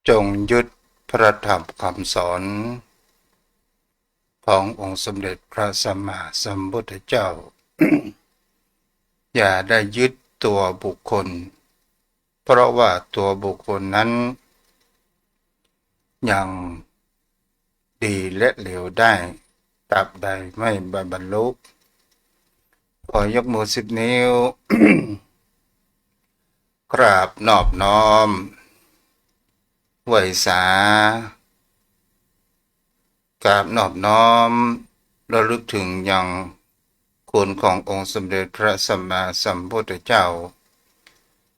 จงยึดพระธรรมคำสอนขององค์สมเด็จพระสัมมาสัมพุทธเจ้า อย่าได้ยึดตัวบุคคลเพราะว่าตัวบุคคลนั้นยังดีและเลวได้ตราบใดไม่บรรลุขอยกมือ10 นิ้ว กราบนอบน้อมไหวสากราบนอบน้อมระลึกถึงยังคุณขององค์สมเด็จพระสัมมาสัมพุทธเจ้า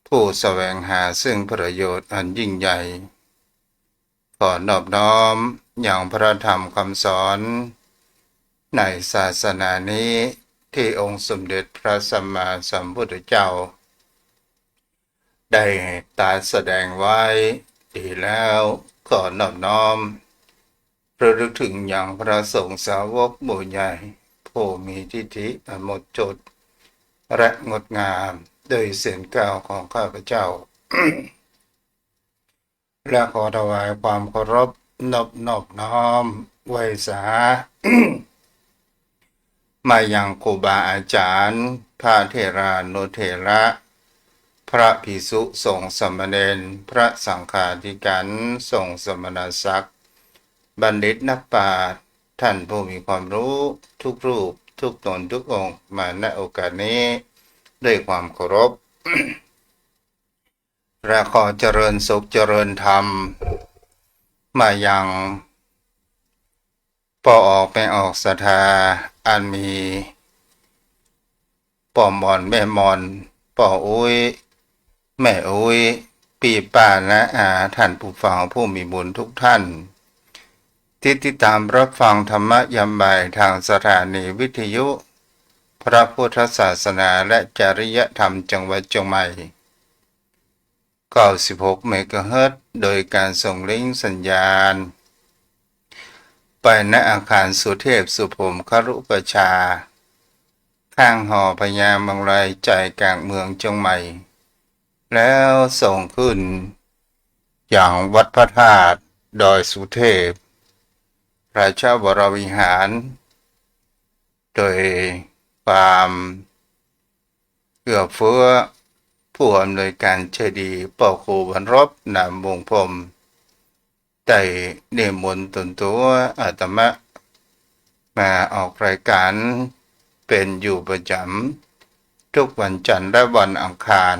ผู้แสวงหาซึ่งประโยชน์อันยิ่งใหญ่ขอนอบน้อมอย่างพระธรรมคำสอนในศาสนานี้ที่องค์สมเด็จพระสัมมาสัมพุทธเจ้าได้ตรัสแสดงไว้ดีแล้วขอนอบน้อมระลึกถึงอย่างพระสงฆ์สาวกหมู่ใหญ่ผู้มีทิฏฐิอันหมดจดและงดงามโดยเสียงกล่าวของข้าพเจ้า และขอถวายความเคารพนอบน้อมไหวสา มายังครูบาอาจารย์พระเถรานุเถระพระภิกษุสงฆ์สามเณรพระสังฆาธิการสงฆ์สมณศักดิ์บัณฑิตนักปราชญ์ท่านผู้มีความรู้ทุกรูปทุกตนทุกองค์มาณโอกาสนี้ด้วยความเคารพ และขอเจริญสุขเจริญธรรมมายังป่อออกไม่ออกศรัทธาอันมีป่อมอนแม่มอนป่ออุ้ยแม่อุ้ยปีป้าและท่านผู้ฟังผู้มีบุญทุกท่านที่ติดตามรับฟังธรรมะยามบ่ายทางสถานีวิทยุพระพุทธศาสนาและจริยธรรมจังหวัดเชียงใหม่96 เมกะเฮิรตซ์โดยการส่งลิงก์สัญญาณไปณอาคารสุเทพสุพรหมครุประชาข้างหอพญามังรายใจกลางเมืองเชียงใหม่แล้วส่งขึ้นอย่างวัดพระธาตุดอยสุเทพราชวรวิหารโดยความเอื้อเฟื้อผู้อำนวยการเจดีย์ป่อครูบรรลบนามวงพรมได้นิมนต์ตนตัวอาตมะมาออกรายการเป็นอยู่ประจำทุกวันจันทร์และวันอังคาร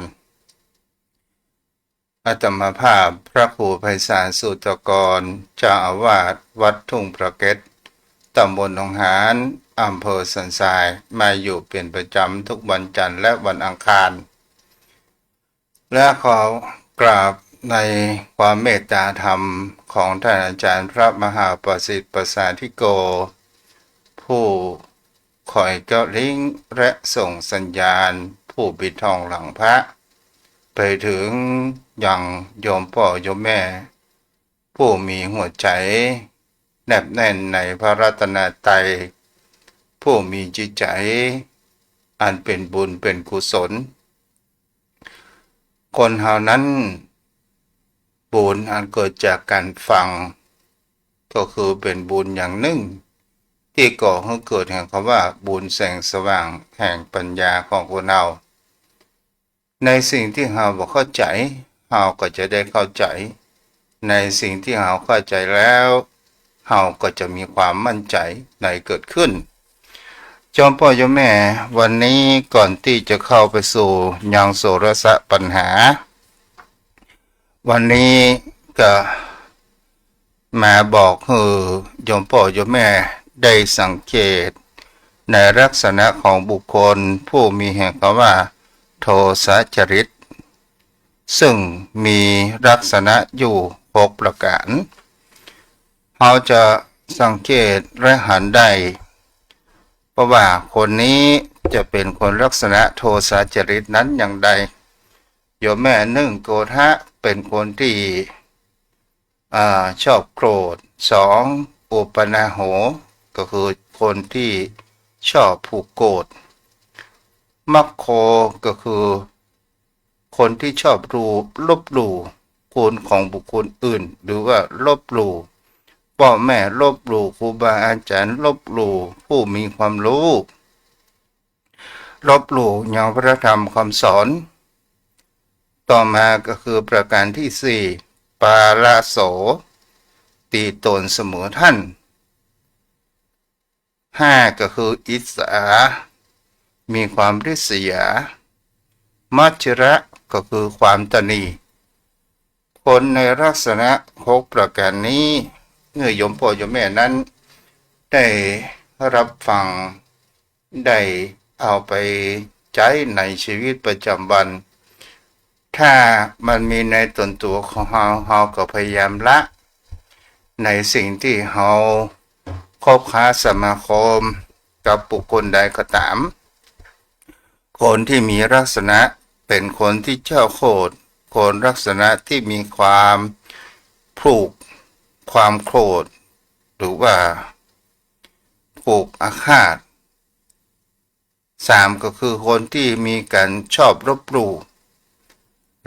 อาตมาภาพพระครูไพศาลสุตกรเจ้าอาวาสวัดทุ่งประเก็ตตำบลหนองหารอำเภอสันทรายมาอยู่เป็นประจำทุกวันจันทร์และวันอังคารและขอกราบในความเมตตาธรรมของท่านอาจารย์พระมหาประสิทธิ์ประสาธิโกผู้คอยเจ้าลิงและส่งสัญญาณผู้ปิดทองหลังพระไปถึงยังโยมพ่อโยมแม่ผู้มีหัวใจแนบแน่นในพระรัตนตรัยผู้มีจิตใจอันเป็นบุญเป็นกุศลคนเหล่านั้นบุญอันเกิดจากการฟังก็คือเป็นบุญอย่างหนึ่งที่ก่อให้เกิดแห่งคำว่าบุญแสงสว่างแห่งปัญญาของคนเราในสิ่งที่เราบ่เข้าใจเราก็จะได้เข้าใจในสิ่งที่เราเข้าใจแล้วเราก็จะมีความมั่นใจในเกิดขึ้นจอมพ่อโยมแม่วันนี้ก่อนที่จะเข้าไปสู่ยังโสรสะปัญหาวันนี้ก็มาบอกให้โยมพ่อโยมแม่ได้สังเกตในลักษณะของบุคคลผู้มีแห่งคำว่าโทสะจริตซึ่งมีลักษณะอยู่6 ประการเราจะสังเกตและหันได้เพราะว่าคนนี้จะเป็นคนลักษณะโทสะจริตนั้นอย่างใดโยมแม่1 โกรธะเป็นคนที่ชอบโกรธ2 อุปนาโหก็คือคนที่ชอบผูกโกรธมัคโคก็คือคนที่ชอบลบหลู่ คลของบุคคลอื่นหรือว่าลบหลู่พ่อแม่ลบหลู่ครูบาอาจารย์ลบหลู่ผู้มีความรู้ลบหลู่แนวพระธรรมคำสอนต่อมาก็คือประการที่สี่ปาราโสตีตนเสมอท่านห้าก็คืออิสามีความริษยามัจฉระก็คือความตนีคนในลักษณะ6ประการนี้เมื่อโยมพ่อโยมแม่นั้นได้รับฟังได้เอาไปใช้ในชีวิตประจำวันถ้ามันมีในตนตัวของเราก็พยายามละในสิ่งที่เราคบค้าสมาคมกับบุคคลใดก็ตามคนที่มีลักษณะเป็นคนที่เจ้าโคตรคนลักษณะที่มีความผูกความโกรธหรือว่าผูกอาฆาต3ก็คือคนที่มีการชอบลบหลู่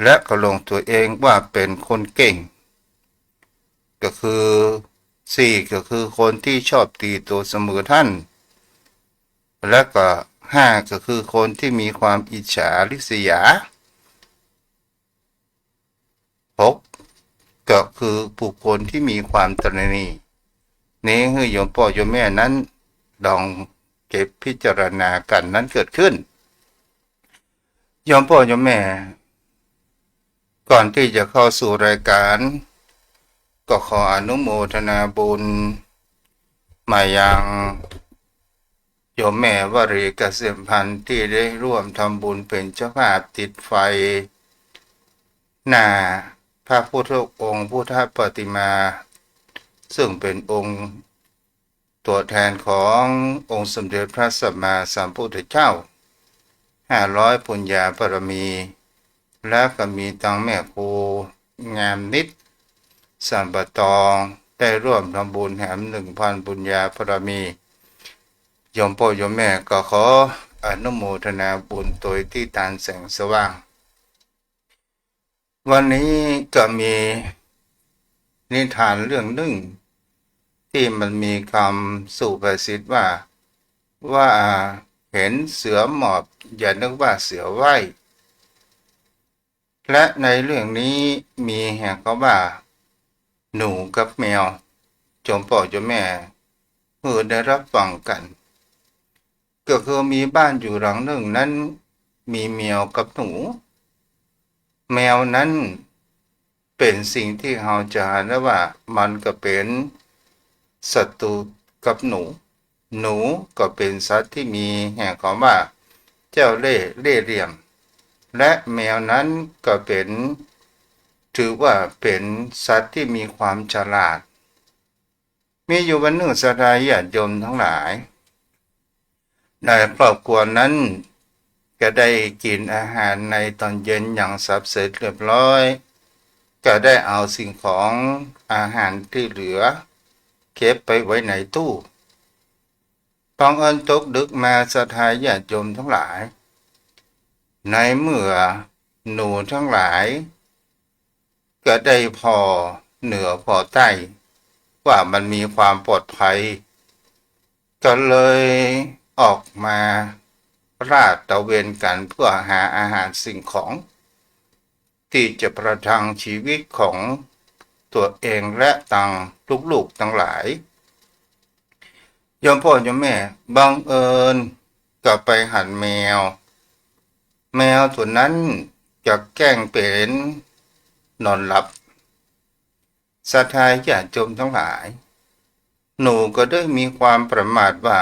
และก็ลงตัวเองว่าเป็นคนเก่งก็คือ4ก็คือคนที่ชอบตีตัวเสมอท่านและก็5ก็คือคนที่มีความอิจฉาริษยา6ก็คือบุคคลที่มีความตระหนี่นี้คือโยมพ่อโยมแม่นั้นลองเก็บพิจารณากันนั้นเกิดขึ้นโยมพ่อโยมแม่ก่อนที่จะเข้าสู่รายการก็ขออนุโมทนาบุญมายังโยมแม่วรีเกษมพันธ์ที่ได้ร่วมทำบุญเป็นเจ้าภาพติดไฟหน้าพระพุทธองค์พุทธปฏิมาซึ่งเป็นองค์ตัวแทนขององค์สมเด็จพระสัมมาสัมพุทธเจ้า500ปุญญาบารมีและก็มีตังแม่ครูงามนิดสัมปตองได้ร่วมทำบุญแถม 1,000 ปุญญาบารมีโยมพ่อโยมแม่ก็ขออนุโมทนาบุญโดยที่ทานแสงสว่างวันนี้ก็มีนิทานเรื่องหนึ่งที่มันมีคำสุภาษิตว่าเห็นเสือหมอบอย่านึกว่าเสือไหวและในเรื่องนี้มีแห่งเขาว่าหนูกับแมวโยมพ่อโยมแม่เมื่อได้รับฟังกันก็คือมีบ้านอยู่หลังหนึ่งนั้นมีแมวกับหนูแมวนั้นเป็นสิ่งที่เราจะเห็นได้ว่ามันก็เป็นศัตรูกับหนูหนูก็เป็นสัตว์ที่มีแห่งความว่าเจ้าเล่ห์เหลี่ยมและแมวนั้นก็เป็นถือว่าเป็นสัตว์ที่มีความฉลาดมีอยู่วันหนึ่งศรัทธาญาติโยมทั้งหลายในครอบครัวนั้นก็ได้กินอาหารในตอนเย็นอย่างสับเสร็จเรียบร้อยก็ได้เอาสิ่งของอาหารที่เหลือเก็บไปไว้ในตู้บังเอิญตกดึกมาศรัทธาญาติโยมทั้งหลายในเมื่อหนูทั้งหลายก็ได้พอเหนือพอใต้ว่ามันมีความปลอดภัยก็เลยออกมาราดตระเวนกันเพื่อหาอาหารสิ่งของที่จะประทังชีวิตของตัวเองและตังลูกๆทั้งหลายโยมพ่อโยมแม่บังเอิญก็ไปหันแมวตัวนั้นจะแกล้งเป็นนอนหลับศรัทธาญาติโยมทั้งหลายหนูก็ได้มีความประมาทว่า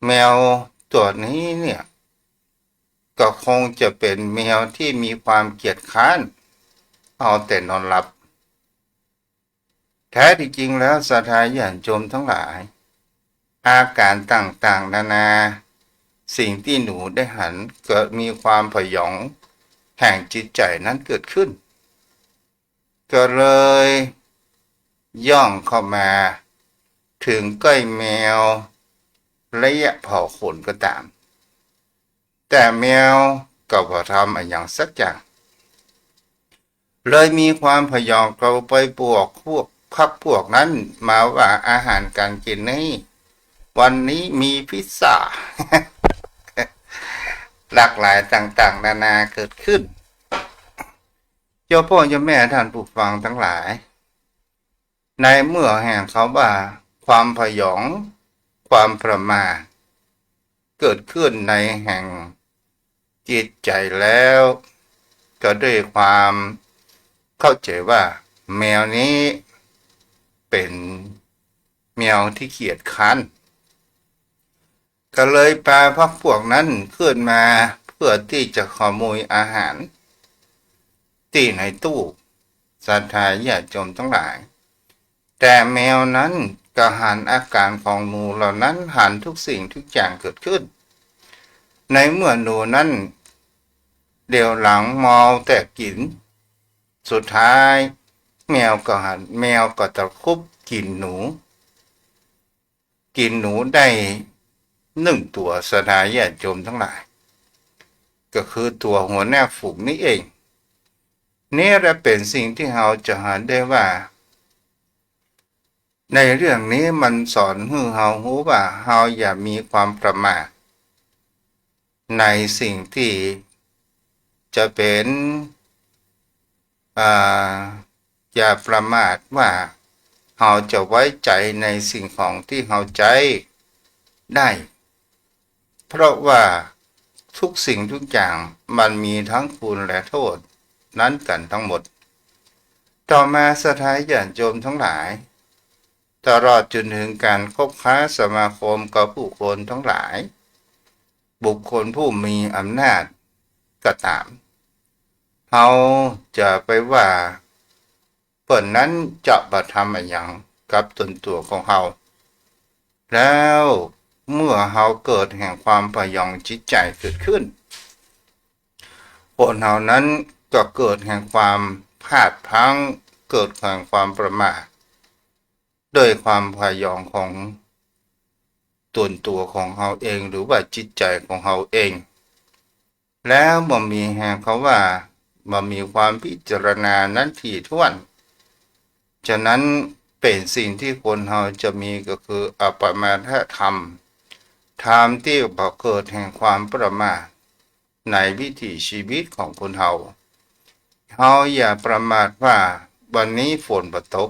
แมวตัวนี้เนี่ยก็คงจะเป็นแมวที่มีความเกียจคร้านเอาแต่นอนหลับแท้ที่จริงแล้วศรัทธาญาติโยมทั้งหลายอาการต่างๆนานาสิ่งที่หนูได้หันเกิดมีความพยองแห่งจิตใจนั้นเกิดขึ้นก็เลยย่องเข้ามาถึงใกล้แมวระยะเผาขนก็ตามแต่แมวก็บ่ทำอย่างสักอย่าง เลยมีความพยองเราไปบวกพวกพักพวกนั้นมาว่าอาหารการกินนี้วันนี้มีพิซซ่า หลากหลายต่างๆนานาเกิดขึ้นเจ้าพ่อเจ้าแม่ท่านผู้ฟังทั้งหลายในเมื่อแห่งเขาว่าความพยองความประมาทเกิดขึ้นในแห่งจิตใจแล้วก็ด้วยความเข้าใจว่าแมวนี้เป็นแมวที่เกียจคร้านก็เลยพาพรรคพวกนั้นขึ้นมาเพื่อที่จะขโมยอาหารที่ในตู้ศรัทธาญาติโยมทั้งหลายแต่แมวนั้นก็หันอาการของหนูเหล่านั้นหันทุกสิ่งทุกอย่างเกิดขึ้นในเมื่อหนูนั้นเดี๋ยวหลังเมาแต่กินสุดท้ายแมวก็ตะคุบกินหนูได้1 ตัวศรัทธาญาติโยมทั้งหลายก็คือตัวหัวหน้าฝูงนี่เองนี่แหละเป็นสิ่งที่เราจะหาได้ว่าในเรื่องนี้มันสอนให้เรารู้ว่าเราอย่ามีความประมาทในสิ่งที่จะเป็นอย่าประมาทว่าเราจะไว้ใจในสิ่งของที่เราใจได้เพราะว่าทุกสิ่งทุกอย่างมันมีทั้งคุณและโทษนั้นกันทั้งหมดต่อมาศรัทธาญาติโยมทั้งหลายตลอดจนถึงการคบค้าสมาคมกับผู้คนทั้งหลายบุคคลผู้มีอำนาจก็ตามเขาจะไปว่าเปิ่นนั้นจะบัทำอย่างกับตนตัวของเขาแล้วเมื่อเขาเกิดแห่งความพยองจิตใจเกิดขึ้นคนเหล่านั้นก็เกิดแห่งความพลาดพลั้งเกิดแห่งความประมาทโดยความพยองของตัวของเขาเองหรือว่าจิตใจของเขาเองแล้วมันมีแห่งเขาว่ามันมีความพิจารณานั้นถี่ถ้วนฉะนั้นเป็นสิ่งที่คนเราจะมีก็คืออปมาทธรรมธรรมที่บอกเกิดแห่งความประมาทในวิถีชีวิตของคนเราอย่าประมาทว่าวันนี้ฝนตก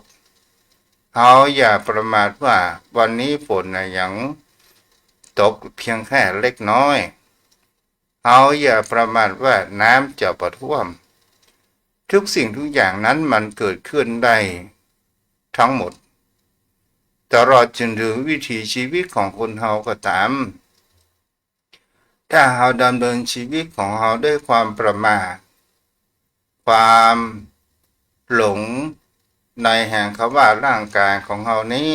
เราอย่าประมาทว่าวันนี้ฝนยังตกเพียงแค่เล็กน้อยเราอย่าประมาทว่าน้ำจะท่วมทุกสิ่งทุกอย่างนั้นมันเกิดขึ้นได้ทั้งหมดตลอดจนถึงวิถีชีวิตของคนเราก็ตามถ้าเราดำเนินชีวิตของเราด้วยความประมาทความหลงในแห่งคำว่าร่างกายของเรานี้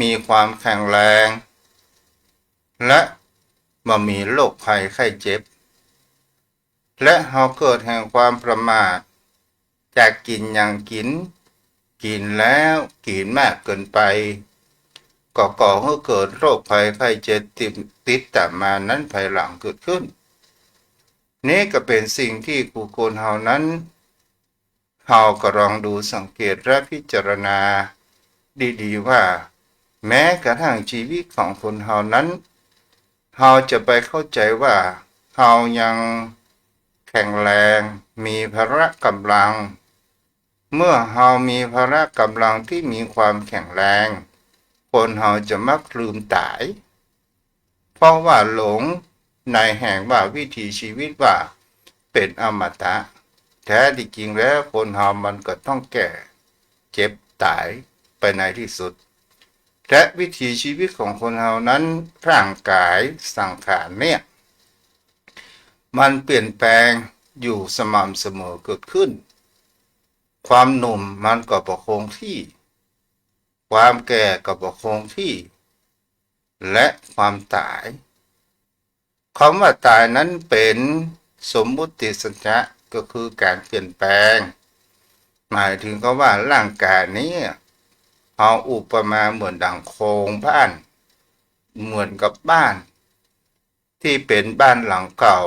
มีความแข็งแรงและบ่มีโรคภัยไข้เจ็บและเราเกิดแห่งความประมาทจากกินอย่างกินแล้วกินมากเกินไปก็ก่อให้เกิดโรคภัยไข้เจ็บติดตามมานั้นภายหลังเกิดขึ้นนี่ก็เป็นสิ่งที่ผู้คนเฮานั้นเราก็ลองดูสังเกตและพิจารณาดีๆว่าแม้กระทั่งชีวิตของคนเฮานั้นเราจะไปเข้าใจว่าเรายังแข็งแรงมีพละกำลังเมื่อเรามีพละกำลังที่มีความแข็งแรงคนเราจะมักลืมตายเพราะว่าหลงในแห่งว่าวิถีชีวิตว่าเป็นอมตะแท้ที่จริงแล้วคนเรามันก็ต้องแก่เจ็บตายไปในที่สุดและวิถีชีวิตของคนเรานั้นร่างกายสังขารเนี่ยมันเปลี่ยนแปลงอยู่สม่ำเสมอเกิดขึ้นความหนุ่มมันก็ประคงที่ความแก่ก็ประคงที่และความตายคำว่าตายนั้นเป็นสมมุติสัจจะก็คือการเปลี่ยนแปลงหมายถึงก็ว่าร่างกายนี้เอาอุปมาเหมือนดังโครงบ้านเหมือนกับบ้านที่เป็นบ้านหลังเก่า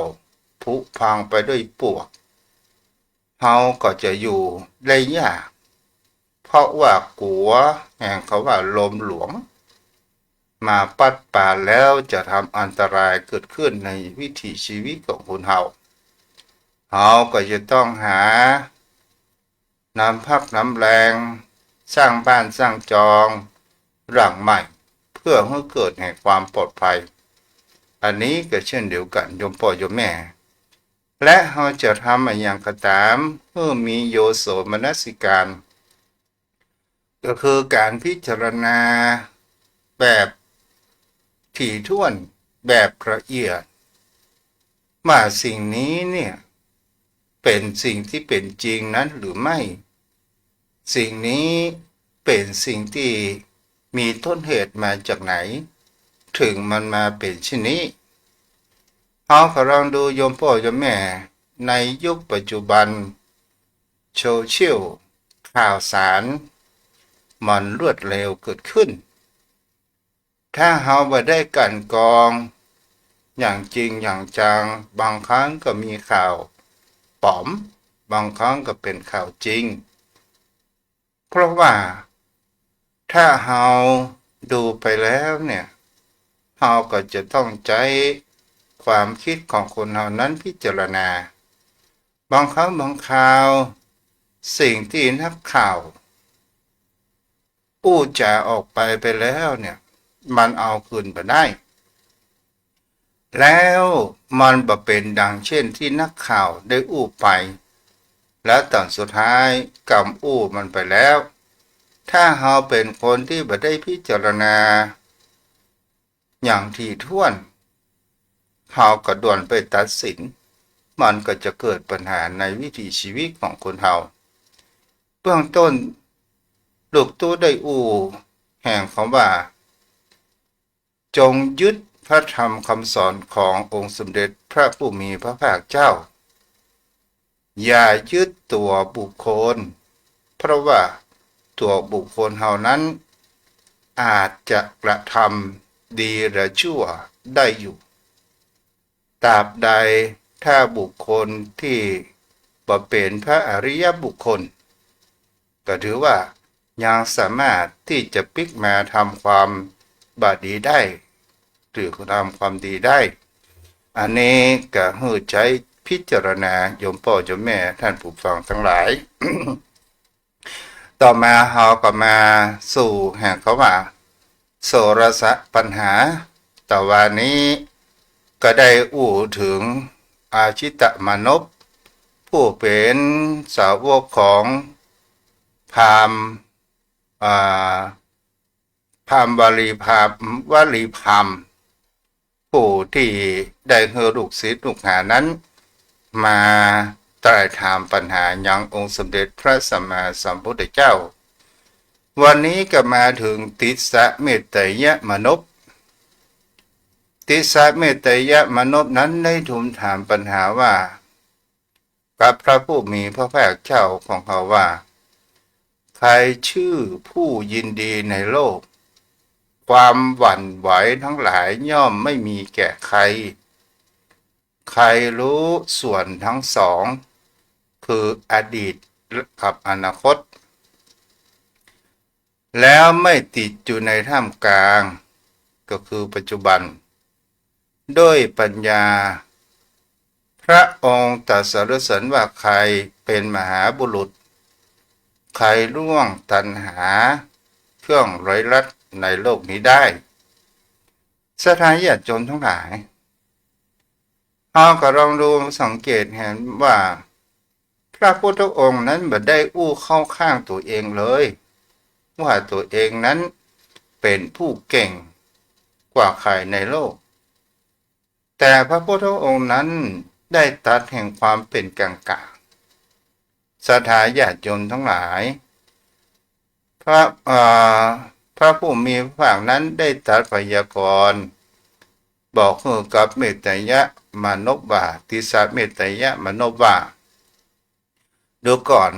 ผุพังไปด้วยปลวกเ เราก็จะอยู่ได้ยากเพราะว่ากลัวแห่งเขาว่าลมหลวงมาปัดป่าแล้วจะทำอันตรายเกิดขึ้นในวิถีชีวิตของคนเราก็จะต้องหาน้ำพักน้ำแรงสร้างบ้านสร้างจองหลังใหม่เพื่อให้เกิดแห่งความปลอดภัยอันนี้ก็เช่นเดียวกันโยมพ่อโยมแม่และเราจะทำอย่างก็ตามเพื่อมีโยโสมนสิการก็คือการพิจารณาแบบถี่ถ้วนแบบละเอียดว่าสิ่งนี้เนี่ยเป็นสิ่งที่เป็นจริงนั้นหรือไม่สิ่งนี้เป็นสิ่งที่มีต้นเหตุมาจากไหนถึงมันมาเป็นเช่นนี้เราก็ลองดูโยมพ่อโยมแม่ในยุคปัจจุบันโซเชียลข่าวสารมันรวดเร็วเกิดขึ้นถ้าเราไม่ได้กลั่นกรองอย่างจริงอย่างจังบางครั้งก็มีข่าวปลอมบางครั้งก็เป็นข่าวจริงเพราะว่าถ้าเราดูไปแล้วเนี่ยเราก็จะต้องใช้ความคิดของคนเรานั้นพิจารณาบางครั้งบางคราวสิ่งที่นักข่าวอู้จาออกไปแล้วเนี่ยมันเอาคืนไปได้แล้วมันบ่เป็นดังเช่นที่นักข่าวได้อู้ไปแล้วตอนสุดท้ายกรรมอู้มันไปแล้วถ้าเราเป็นคนที่บ่ได้พิจารณาอย่างถี่ถ้วนเราก็ด่วนไปตัดสินมันก็จะเกิดปัญหาในวิถีชีวิตของคนเราเบื้องต้นลูกตู้ได้อู้แห่งคำว่าจงยึดพระธรรมคำสอนขององค์สมเด็จพระผู้มีพระภาคเจ้าอย่ายึดตัวบุคคลเพราะว่าตัวบุคคลเหล่านั้นอาจจะกระทำดีหรือชั่วได้อยู่ตราบใดถ้าบุคคลที่บ่เป็นพระอริยบุคคลก็ถือว่ายังสามารถที่จะพลิกมาทำความบาปดีได้หรือทำความดีได้อันนี้ก็ให้ใช้พิจารณาโยมพ่อโยมแม่ท่านผู้ฟังทั้งหลาย ต่อมาเราก็มาสู่แห่งเขาว่าโสรสปัญหาต่อวันนี้ก็ได้อู้ถึงอาชิตมานพผู้เป็นสาวกของพราหมณ์พราหมณ์วลีพราหมณ์ผู้ที่ได้เฮลูกศิษย์ลูกหานั้นมาตรัสถามปัญหายังองค์สมเด็จพระสัมมาสัมพุทธเจ้าวันนี้ก็มาถึงติสสะเมตไตยมนพติสสะเมตไตยมนพนั้นได้ทูลถามปัญหาว่ากับพระผู้มีพระภาคเจ้าของเขาว่าใครชื่อผู้ยินดีในโลกความหวั่นไหวทั้งหลายย่อมไม่มีแก่ใครใครรู้ส่วนทั้งสองคืออดีตกับอนาคตแล้วไม่ติดอยู่ในท่ามกลางก็คือปัจจุบันด้วยปัญญาพระองค์ตรัสสรรเสริญว่าใครเป็นมหาบุรุษใครล่วงตัณหาเครื่องไร้ลัดในโลกนี้ได้สถานญาติโยมทั้งหลายเราก็ลองดูสังเกตเห็นว่าพระพุทธองค์นั้นไม่ได้อู้เข้าข้างตัวเองเลยว่าตัวเองนั้นเป็นผู้เก่งกว่าใครในโลกแต่พระพุทธองค์นั้นได้ตัดแห่งความเป็นกลางๆสถานญาติโยมทั้งหลายพระผู้มีพระภาคนั้นได้ตรัสพยากรณ์บอกกับเมตไตยมานพว่าติสสะเมตไตยมานพว่าดูก่อน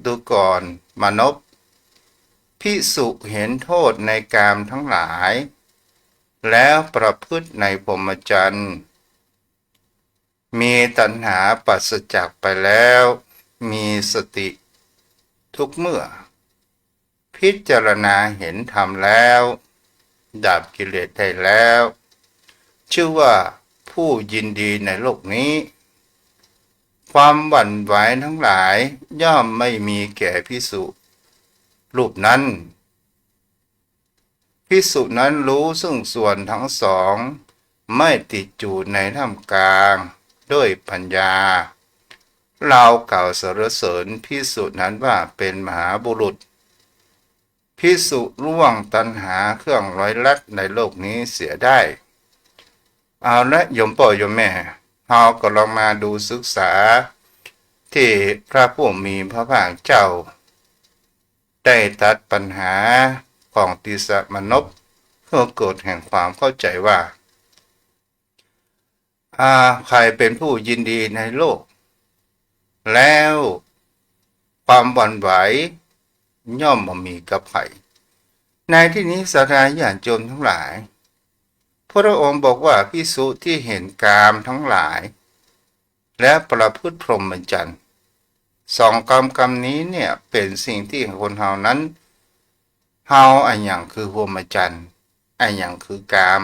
ดูก่อนมานพภิกษุเห็นโทษในกามทั้งหลายแล้วประพฤติในพรหมจรรย์ มีตัณหาปราศจากไปแล้วมีสติทุกเมื่อพิจารณาเห็นธรรมแล้วดับกิเลสได้แล้วชื่อว่าผู้ยินดีในโลกนี้ความหวั่นไหวทั้งหลายย่อมไม่มีแก่ภิกษุรูปนั้นภิกษุนั้นรู้ซึ่งส่วนทั้งสองไม่ติดอยู่ในท่ามกลางด้วยปัญญาเรากล่าวสรรเสริญภิกษุนั้นว่าเป็นมหาบุรุษภิกษุล่วงตัณหาเครื่องร้อยลัดในโลกนี้เสียได้เอาละโยมพ่อโยมแม่เราก็ลองมาดูศึกษาที่พระผู้มีพระภาคเจ้าได้ตัดปัญหาของติสมนพเพื่อเกิดแห่งความเข้าใจว่าใครเป็นผู้ยินดีในโลกแล้วความหวั่นไหวย่อมบ่มีกับใครในที่นี้ศรัทธาญาติโยมทั้งหลายพระองค์บอกว่าภิกษุที่เห็นกามทั้งหลายและประพฤติพรหมจรรย์สองกรรมนี้เนี่ยเป็นสิ่งที่คนเฮานั้นเฮาอันอย่างคือพรหมจรรย์อันอย่างคือกาม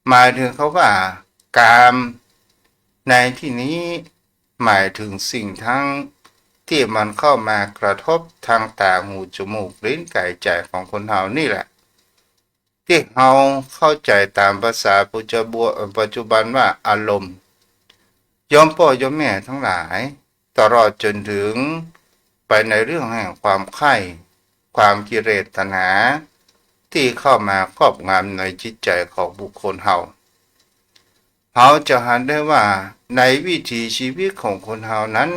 หมายถึงเขาว่ากามในที่นี้หมายถึงสิ่งทั้งที่มันเข้ามากระทบทางตาหูจมูกลิ้นกายใจของคนเฮานี่แหละที่เฮาเข้าใจตามภาษาปัจจุบันว่าอารมณ์ยอมพ่อยอมแม่ทั้งหลายตลอดจนถึงไปในเรื่องแห่งความใคร่ความกิเลสตัณหาที่เข้ามาครอบงำในจิตใจของบุคคลเฮาจะเห็นได้ว่าในวิถีชีวิตของคนเฮานั้น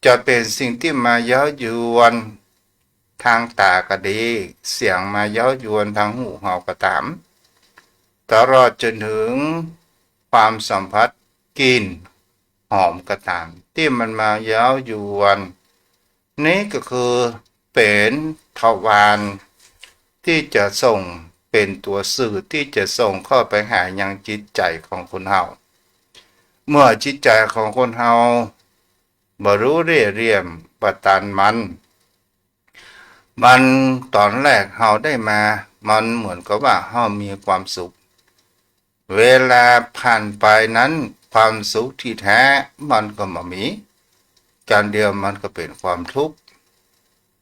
จะเป็นสิ่งที่มาเย้ายวนทางตาก็ดีเสียงมาเย้ายวนทางหูเฮาก็ตามตลอดจนถึงความสัมผัสกลิ่นหอมก็ตามที่มันมาเย้ายวนนี่ก็คือเป็นทวารที่จะส่งเป็นตัวสื่อที่จะส่งเข้าไปหายังจิตใจของคนเฮาเมื่อจิตใจของคนเฮาบ่รู้เรียมประทานมันตอนแรกเฮาได้มามันเหมือนกับว่าเฮามีความสุขเวลาผ่านไปนั้นความสุขที่แท้มันก็มามีการเดียวมันก็เป็นความทุกข์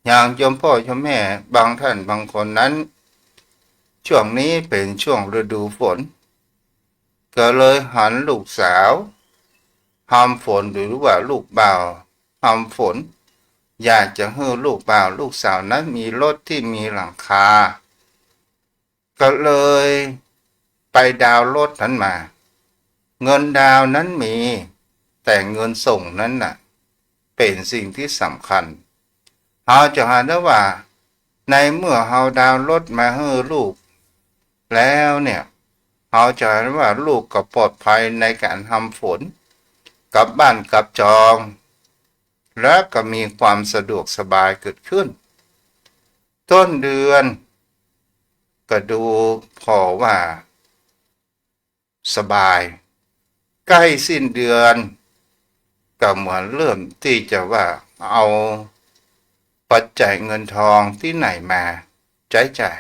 อย่างโยมพ่อโยมแม่บางท่านบางคนนั้นช่วงนี้เป็นช่วงฤดูฝนก็เลยหันลูกสาวห้ามฝนหรือว่าลูกบ่าวห้ามฝนอยากจะให้ลูกบ่าวลูกสาวนั้นมีรถที่มีหลังคาก็เลยไปดาวน์รถนั้นมาเงินดาวนั้นมีแต่เงินส่งนั้นน่ะเป็นสิ่งที่สำคัญเราจะเห็นได้ว่าในเมื่อเราดาวน์รถมาให้ลูกแล้วเนี่ยเราจะเห็นว่าลูกก็ปลอดภัยในการทำฝนกลับบ้านกลับจองและก็มีความสะดวกสบายเกิดขึ้นต้นเดือนก็ดูพอว่าสบายใกล้สิ้นเดือนก็เหมือนเริ่มที่จะว่าเอาปัจจัยเงินทองที่ไหนมาใช้จ่าย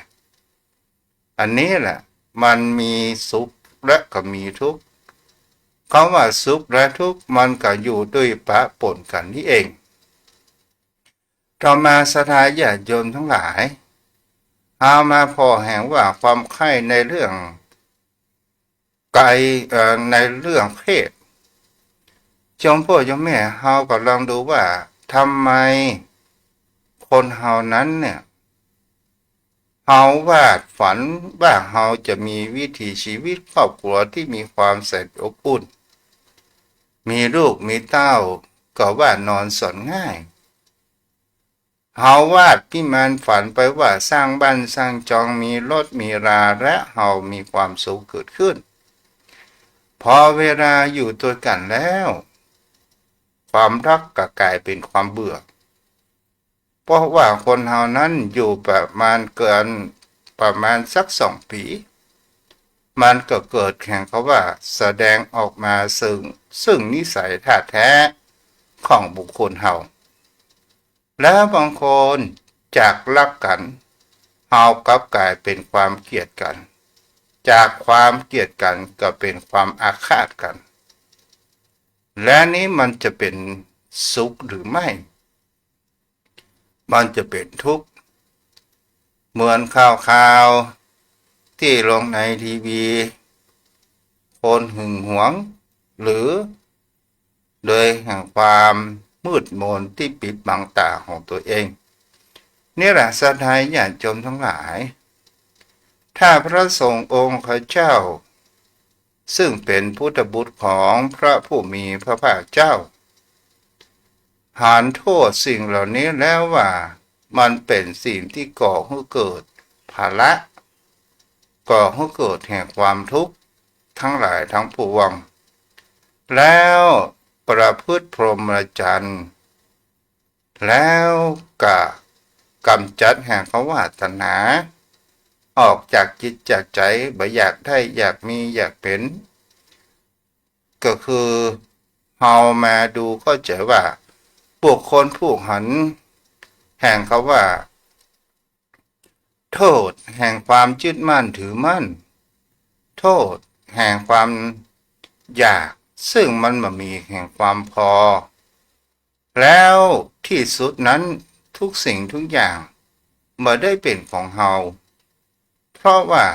อันนี้แหละมันมีสุขและก็มีทุกข์คำว่าสุขและทุกข์มันก็อยู่ด้วยปะปนกันนี่เองต่อมาศรัทธาญาติโยมทั้งหลายเอามาพอแห่งว่าความใคร่ในเรื่องในเรื่องเพศโยมพ่อโยมแม่เฮาก็ลองดูว่าทำไมคนเฮานั้นเนี่ยเฮาวาดฝันว่าเฮาจะมีวิถีชีวิตครอบครัวที่มีความแสนอบอุ่นมีลูกมีเต้าก็ว่านอนสอนง่ายเฮาวาดที่มันฝันไปว่าสร้างบ้านสร้างจองมีรถมีราและเฮามีความสุขเกิดขึ้นพอเวลาอยู่ตัวกันแล้วความรักก็กลายเป็นความเบื่อเพราะว่าคนเฮานั้นอยู่ประมาณสัก2 ปี มันก็เกิดแข่งเขาว่าแสดงออกมาซึ่งนิสัยท่าแท้ของบุคคลเฮาแล้วบางคนจากรักกันเฮากลับกลายเป็นความเกลียดกันจากความเกลียดกันก็เป็นความอาฆาตกันและนี้มันจะเป็นสุขหรือไม่มันจะเป็นทุกข์เหมือนข่าวที่ลงในทีวีคนหึงหวงหรือโดยแห่งความมืดมนที่ปิดบังตาของตัวเองนี่แหละสัตย์ไทยญาติโยมทั้งหลายถ้าพระสงฆ์องค์ข้าเจ้าซึ่งเป็นพุทธบุตรของพระผู้มีพระภาคเจ้าหานโทษสิ่งเหล่านี้แล้วว่ามันเป็นสิ่งที่ก่อให้เกิดภาระก่อให้เกิดแห่งความทุกข์ทั้งหลายทั้งปวงแล้วประพฤติพรหมจรรย์แล้วก็กำจัดแห่งภวาตนาออกจากจิตจากใจบ่อยากได้อยากมีอยากเป็นก็คือเฮามาดูเข้าใจว่าบุคคลผู้หันแห่งเขาว่าโทษแห่งความยึดมั่นถือมั่นโทษแห่งความอยากซึ่งมันมามีแห่งความพอแล้วที่สุดนั้นทุกสิ่งทุกอย่างมาได้เป็นของเฮาเพราะว่า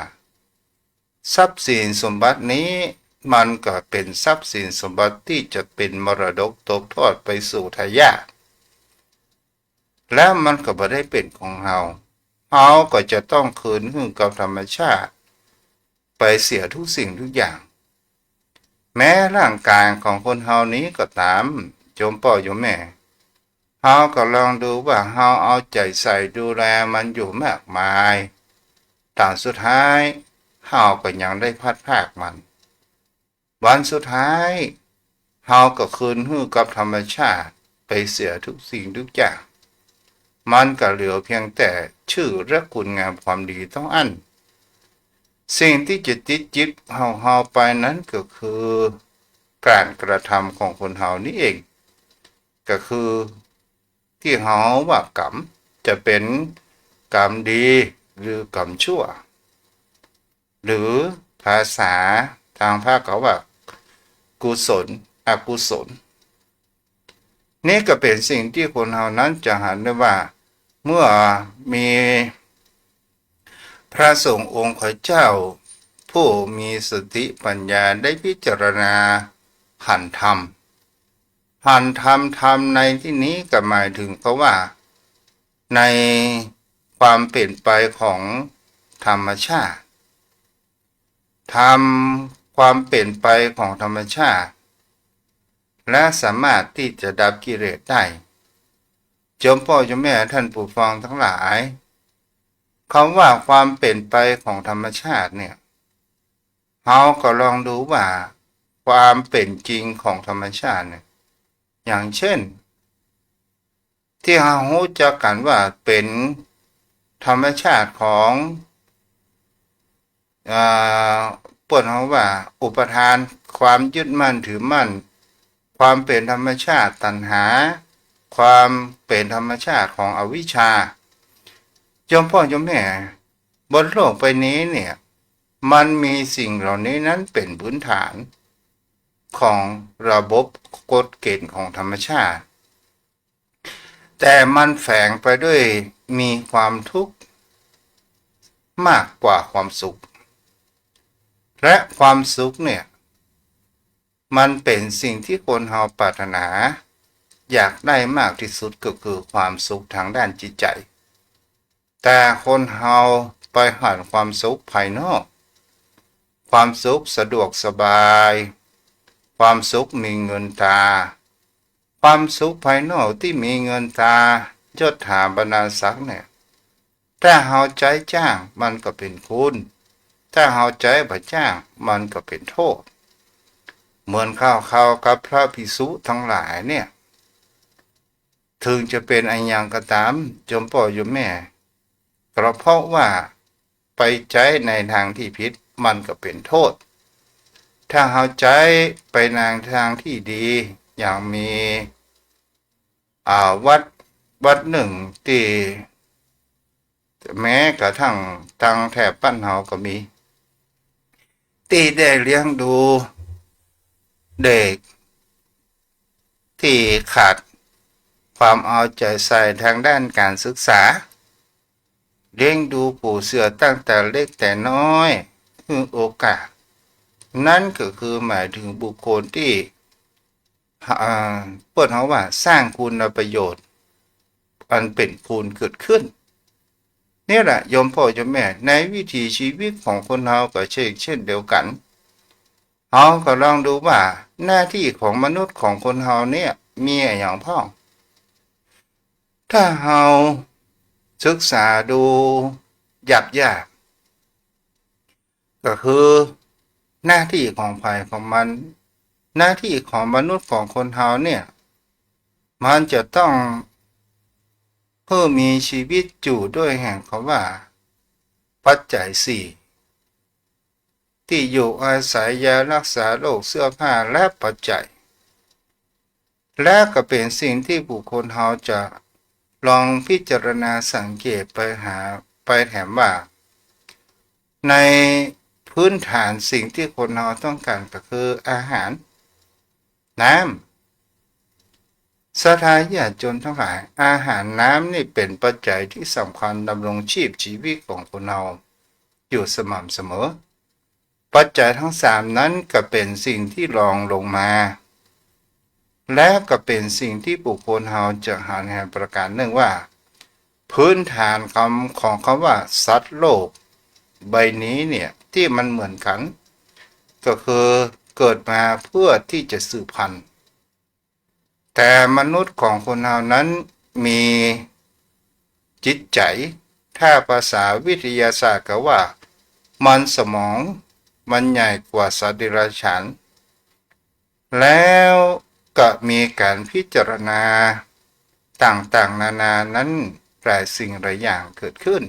ทรัพย์สินสมบัตินี้มันก็เป็นทรัพย์สินสมบัติที่จะเป็นมรดกตกทอดไปสู่ทายาทแล้วมันก็บ่ได้เป็นของเฮาก็จะต้องคืนให้กับธรรมชาติไปเสียทุกสิ่งทุกอย่างแม้ร่างกายของคนเฮานี้ก็ตามโยมพ่อโยมแม่เฮาก็ลองดูว่าเฮาเอาใจใส่ดูแลมันอยู่มากมายแต่สุดท้ายเฮาก็ยังได้พัดพรากมันวันสุดท้ายเฮาก็คืนให้กับธรรมชาติไปเสียทุกสิ่งทุกอย่างมันก็เหลือเพียงแต่ชื่อและคุณงามความดีต้องอันสิ่งที่จะติดจิตเฮาไปนั้นก็คือการกระทำของคนเฮานี่เองก็คือที่เฮาว่ากรรมจะเป็นกรรมดีหรือกรรมชั่วหรือภาษาทางภาคเขาว่ากุศลอกุศลนี่ก็เป็นสิ่งที่คนเฮานั้นจะหันได้ว่าเมื่อมีพระสงฆ์องค์ข้าเจ้าผู้มีสติปัญญาได้พิจารณาหันธรรมธรรมในที่นี้ก็หมายถึงเพราะว่าในความเปลี่ยนไปของธรรมชาติความเปลี่ยนไปของธรรมชาติและสามารถที่จะดับกิเลสได้โยมพ่อโยมแม่ท่านผู้ฟังทั้งหลายคำว่าความเปลี่ยนไปของธรรมชาติเนี่ยเราก็ลองดูว่าความเป็นจริงของธรรมชาติเนี่ยอย่างเช่นที่เรารู้จักกันว่าเป็นธรรมชาติของปวดเขาว่าอุปทานความยึดมั่นถือมั่นความเป็นธรรมชาติตัณหาความเป็นธรรมชาติของอวิชชาโยมพ่อโยมแม่บนโลกใบนี้เนี่ยมันมีสิ่งเหล่านี้นั้นเป็นพื้นฐานของระบบกฎเกณฑ์ของธรรมชาติแต่มันแฝงไปด้วยมีความทุกข์มากกว่าความสุขและความสุขเนี่ยมันเป็นสิ่งที่คนเราปรารถนาอยากได้มากที่สุดก็คือความสุขทางด้านจิตใจแต่คนเราไปหาความสุขภายนอกความสุขสะดวกสบายความสุขมีเงินตาความสุขภายนอกที่มีเงินตายศถาบรรดาศักดิ์เนี่ยถ้าเราใจจ้างมันก็เป็นคุณถ้าเราใจบ่จ้างมันก็เป็นโทษเหมือนข้าวกับพระภิกษุทั้งหลายเนี่ยถึงจะเป็นอันยังก็ตามโยมพ่อโยมแม่ก็เพราะว่าไปใจในทางที่ผิด มันก็เป็นโทษถ้าเฮาใจไปในทางที่ดีอย่างมีวัดหนึ่งที่แม้กระทั่งทางแถบบ้านเฮาก็มีที่ได้เลี้ยงดูเด็กที่ขาดความเอาใจใส่ทางด้านการศึกษาเลี้ยงดูปู่เสือตั้งแต่เล็กแต่น้อยคือโอกาสนั่นก็คือหมายถึงบุคคลที่เปิดเขาว่าสร้างคุณประโยชน์อันเป็นคุณเกิดขึ้นนี่แหละโยมพ่อโยมแม่ในวิถีชีวิตของคนเราก็เช่นเดียวกันเราก็ลองดูว่าหน้าที่ของมนุษย์ของคนเราเนี่ยมีอย่างพ่องถ้าเราศึกษาดูหยาบก็คือหน้าที่ของภัยของมันหน้าที่ของมนุษย์ของคนเราเนี่ยมันจะต้องเพื่อมีชีวิตอยู่ด้วยแห่งคำว่าปัจจัยสี่ที่อยู่อาศัยยารักษาโรคเสื้อผ้าและปัจจัยและก็เป็นสิ่งที่บุคคลเราจะลองพิจารณาสังเกตไปแถมว่าในพื้นฐานสิ่งที่คนเราต้องการก็คืออาหารน้ำสถานญาติโยมทั้งหลายอาหารน้ำนี่เป็นปัจจัยที่สำคัญดำรงชีวิตของคนเราอยู่สม่ำเสมอปัจจัยทั้งสามนั้นก็เป็นสิ่งที่รองลงมาและก็เป็นสิ่งที่บุคคลเราจะหาแห่งประการหนึ่งว่าพื้นฐานของคำว่าสัตว์โลกใบนี้เนี่ยที่มันเหมือนกันก็คือเกิดมาเพื่อที่จะสืบพันธุ์แต่มนุษย์ของคนเรานั้นมีจิตใจถ้าภาษาวิทยาศาสตร์ก็ว่ามันสมองมันใหญ่กว่าสัตว์เดรัจฉานแล้วก็มีการพิจารณาต่างๆนานานั้นหลายสิ่งหลายอย่างเกิดขึ้น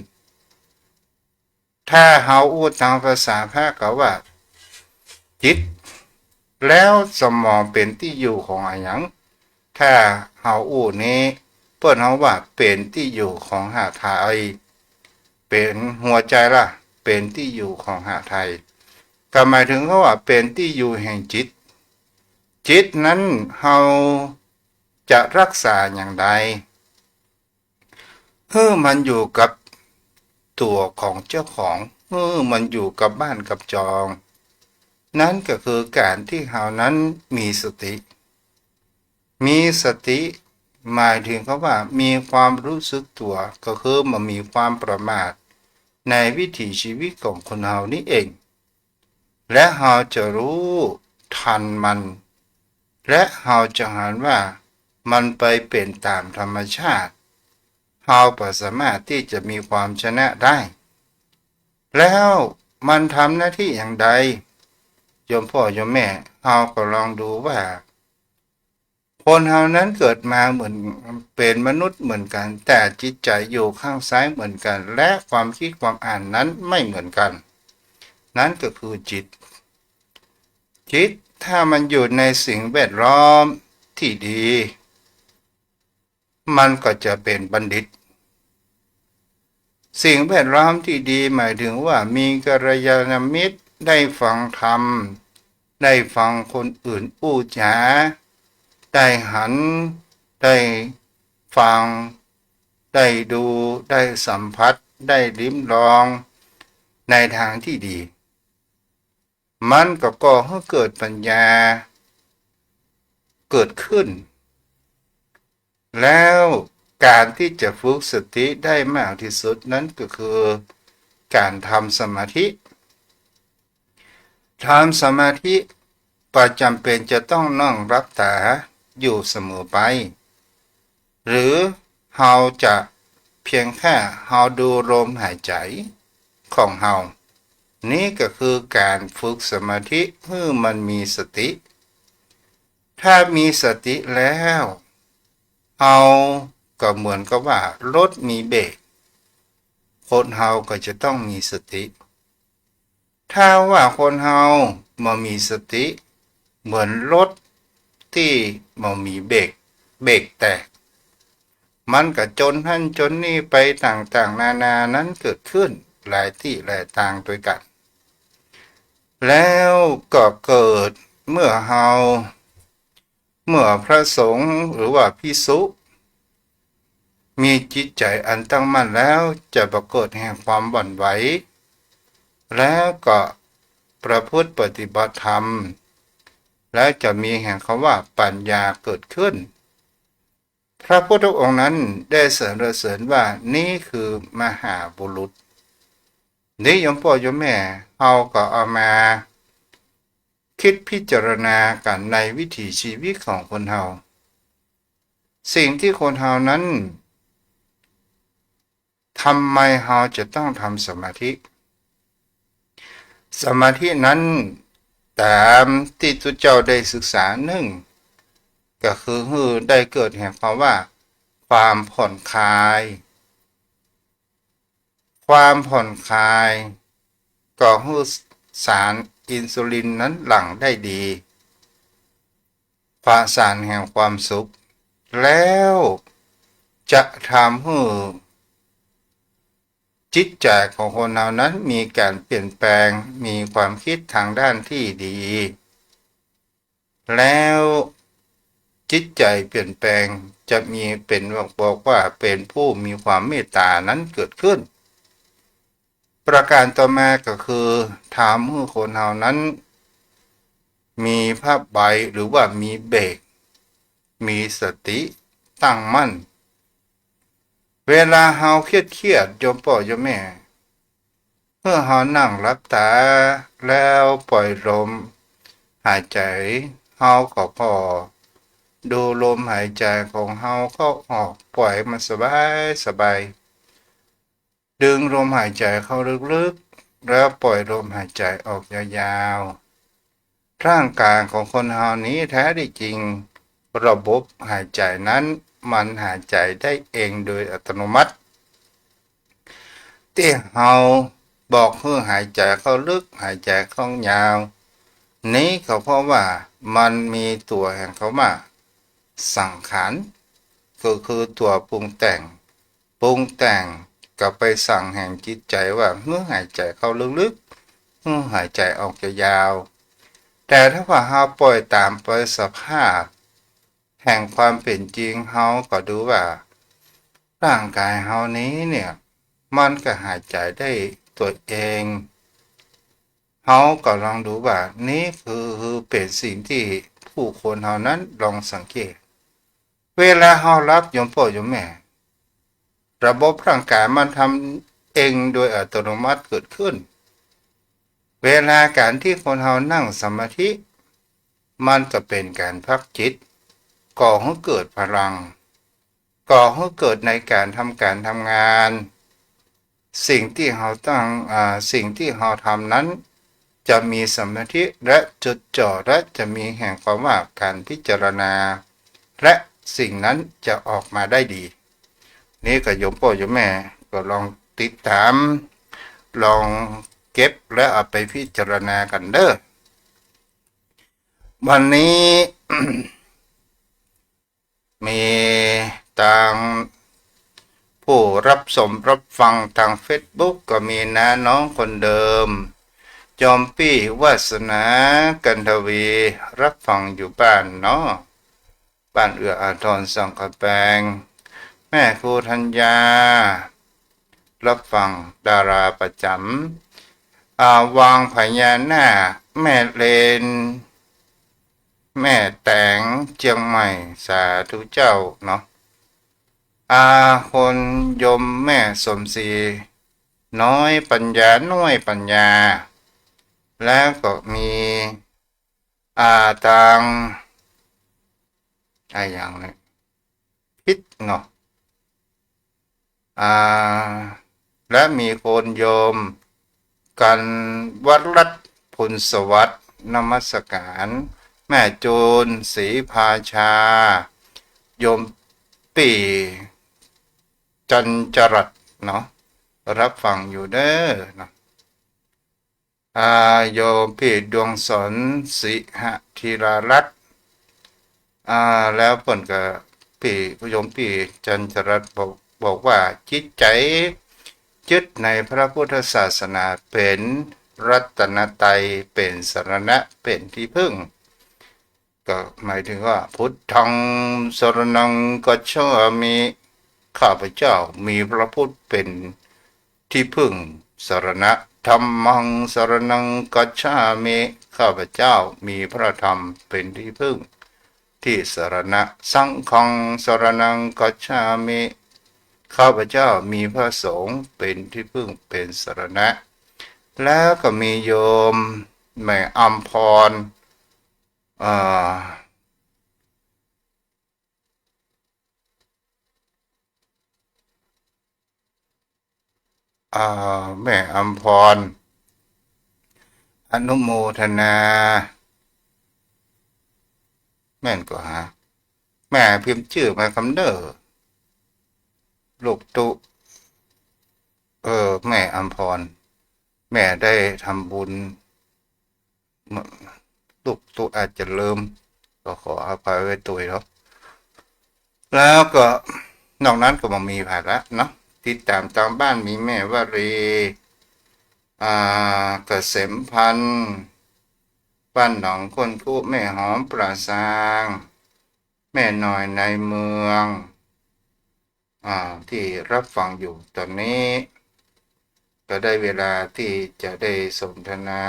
ถ้าเฮาอู้ทางภาษาภาคก็ว่าจิตแล้วสมองเป็นที่อยู่ของอะไรอย่างถ้าเฮาอู้นี้เปิ้นเฮาว่าเป็นที่อยู่ของหาไทยเป็นหัวใจล่ะเป็นที่อยู่ของหาไทยก็หมายถึงเขาว่าเป็นที่อยู่แห่งจิตนั้นเฮาจะรักษาอย่างไรมันอยู่กับตัวของเจ้าของมันอยู่กับบ้านกับจองนั่นก็คือการที่เฮานั้นมีสติหมายถึงเขาว่ามีความรู้สึกตัวก็คือมันมีความประมาทในวิถีชีวิตของคนเฮานี่เองและเฮาจะรู้ทันมันและเฮาจะเห็นว่ามันไปเป็นตามธรรมชาติเฮาก็สามารถที่จะมีความชนะได้แล้วมันทำหน้าที่อย่างใดโยมพ่อโยมแม่เฮาก็ลองดูว่าคนเฮานั้นเกิดมาเหมือนเป็นมนุษย์เหมือนกันแต่จิตใจอยู่ข้างซ้ายเหมือนกันและความคิดความอ่านนั้นไม่เหมือนกันนั่นก็คือจิตถ้ามันอยู่ในสิ่งแวดล้อมที่ดีมันก็จะเป็นบัณฑิตสิ่งแวดล้อมที่ดีหมายถึงว่ามีกัลยาณมิตรได้ฟังธรรมได้ฟังคนอื่นอู้จาได้หันได้ฟังได้ดูได้สัมผัสได้ลิ้มลองในทางที่ดีมันก็ก่อให้เกิดปัญญาเกิดขึ้นแล้วการที่จะฝึกสติได้มากที่สุดนั้นก็คือการทำสมาธิก็จำเป็นจะต้องนั่งรับตาอยู่เสมอไปหรือเราจะเพียงแค่เราดูลมหายใจของเรานี่ก็คือการฝึกสมาธิเพื่อมันมีสติถ้ามีสติแล้วเราก็เหมือนกับว่ารถมีเบรกคนเราก็จะต้องมีสติ ถ้าว่าคนเฮาบ่มีสติเหมือนรถที่บ่มีเบรกแตกมันก็จนหั่นจนนี่ไปต่างๆนานานั้นเกิดขึ้นหลายที่หลายทางด้วยกันแล้วก็เกิดเมื่อเฮาเมื่อพระสงฆ์หรือว่าภิกษุมีจิตใจอันตั้งมั่นแล้วจะปรากฏแห่งความหวั่นไหวแล้วก็ประพฤติปฏิบัติธรรมและจะมีแห่งคำว่าปัญญาเกิดขึ้นพระพุทธองค์นั้นได้สรรเสริญว่านี่คือมหาบุรุษนี่โยมพ่อโยมแม่เฮาก็เอามาคิดพิจารณากันในวิถีชีวิตของคนเฮาสิ่งที่คนเฮานั้นทำไมเฮาจะต้องทำสมาธิสมาธินั้นตามที่ทุกเจ้าได้ศึกษาหนึ่งก็คือได้เกิดแห่งความว่าความผ่อนคลายความผ่อนคลายก็ให้สารอินซูลินนั้นหลั่งได้ดีความสารแห่งความสุขแล้วจะทำให้จิตใจของคนเรานั้นมีการเปลี่ยนแปลงมีความคิดทางด้านที่ดีแล้วจิตใจเปลี่ยนแปลงจะมีเป็นบอกว่าเป็นผู้มีความเมตตานั้นเกิดขึ้นประการต่อมาก็คือทำให้คนเรานั้นมีภาพใบหรือว่ามีเบรกมีสติตั้งมั่นเวลาเฮาเครียดโยมพ่อโยมแม่เมื่อเฮานั่งหลับตาแล้วปล่อยลมหายใจเฮาก็พอดูลมหายใจของเฮาเข้าออกปล่อยมันสบายดึงลมหายใจเข้าลึกๆแล้วปล่อยลมหายใจออกยาวๆร่างกายของคนเฮานี้แท้ที่จริงระบบหายใจนั้นมันหายใจได้เองโดยอัตโนมัติที่เฮาบอกให้หายใจเข้าลึกหายใจเข้ายาวนี้ก็เพราะว่ามันมีตัวแห่งเขาว่าสังขารก็คือตัวปรุงแต่งก็ไปสั่งแห่งจิตใจว่าเมื่อหายใจเข้าลึกๆเมื่อหายใจออกยาวแต่ถ้าว่าเฮาปล่อยตามไปสภาพแห่งความเป็นจริงเฮาก็ดูว่าร่างกายเฮานี้เนี่ยมันก็หายใจได้ตัวเองเฮาก็ลองดูว่านี่คือเป็นสิ่งที่ผู้คนเฮานั้นลองสังเกตเวลาเฮารับโยมพ่อโยมแม่ระบบร่างกายมันทำเองโดยอัตโนมัติเกิดขึ้นเวลาการที่คนเฮานั่งสมาธิมันจะเป็นการพักจิตก่อให้เกิดพลังก่อให้เกิดในการทำงานสิ่งที่เราทำนั้นจะมีสมาธิและจดจ่อและจะมีแห่งความว่าการพิจารณาและสิ่งนั้นจะออกมาได้ดีนี่ก็โยมพ่อโยมแม่ก็ลองติดตามลองเก็บและเอาไปพิจารณากันเด้อวันนี้ มีทางผู้รับชมรับฟังทาง Facebook ก็มีน้าน้องคนเดิมจอมปี้วาสนากันทวีรับฟังอยู่บ้านเนาะบ้านเอื้ออาทรสังขแปงแม่ครูธัญญารับฟังดาราประจำวางพญานาคแม่เลนแม่แตงเจียงใหม่สาธุเจ้าเนาะคนยมแม่สมศรีน้อยปัญญาแล้วก็มีทางอย่างนี้พิษเนาะและมีคนโยมกันวัดรัตพลสวัสดิ์นมัสการแม่จูนศรีภาชาโยมปีจันจรัสเนาะรับฟังอยู่เด้อเนาะ โยมพี่ดวงสนสิหธีรารัตน์แล้วเพิ่นก็พี่ผู้โยมพี่จันทรัตน์บอกว่าจิตใจยึดในพระพุทธศาสนาเป็นรัตนตรัยเป็นสรณะเป็นที่พึ่งก็หมายถึงว่าพุทธังสรณังกัจฉามิข้าพเจ้ามีพระพุทธเป็นที่พึ่งสรณะธัมมังสรณังกัจฉามิข้าพเจ้ามีพระธรรมเป็นที่พึ่งที่สรณะสังฆังสรณังกัจฉามิข้าพเจ้ามีพระสงฆ์เป็นที่พึ่งเป็นสรณะแล้วก็มีโยมแม่อัมพรแม่อัมพรอนุโมทนาแม่นก็หาแม่พิมพ์ชื่อมาคำเด้อลูกตุแม่อัมพรแม่ได้ทำบุญลูกตุอาจจะลืมก็ขออภัยไว้ตัวเนาะแล้วก็นอกนั้นก็มามีภาระเนาะติดตามบ้านมีแม่วรีเกษมพันธ์บ้านหนองคนคู่แม่หอมปราซางแม่หน่อยในเมืองที่รับฟังอยู่ตอนนี้ก็ได้เวลาที่จะได้สนทนา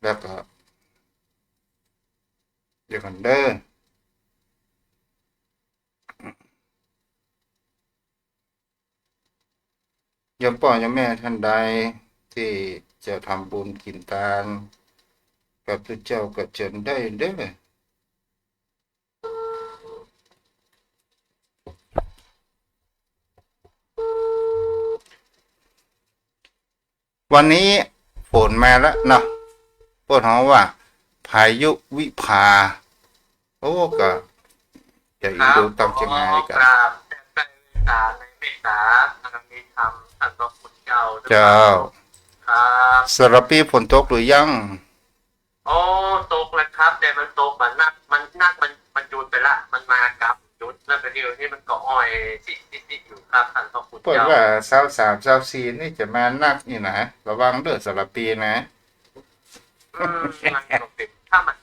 แล้วก็เดี๋ยวกันเด้อยมพ่อยมแม่ท่านใดที่จะทำบุญกินทานกับพระเจ้าก็เชิญได้เด้อวันนี้ฝนมาแล้วเนาะฝนเขาว่าพายุวิภาโอ้ก็จะอีดูตามเชียงรายกันตาในเมตตาทางมีธรรมท่านพระคุณเจ้าเจ้าครับสระปีฝนตกหรือยังโอ้ตกแล้วครับแต่มันตกมันหยุดไปละมันมากับหยุดแล้วไปเดียวนี่มันก็อ้อยซิอยู่ครับท่านพระคุณเปิดเจ้าว่า23 24นี่จะมานักนี่นะระวังเด้อสระปีนะมันตกติดถ้ามัน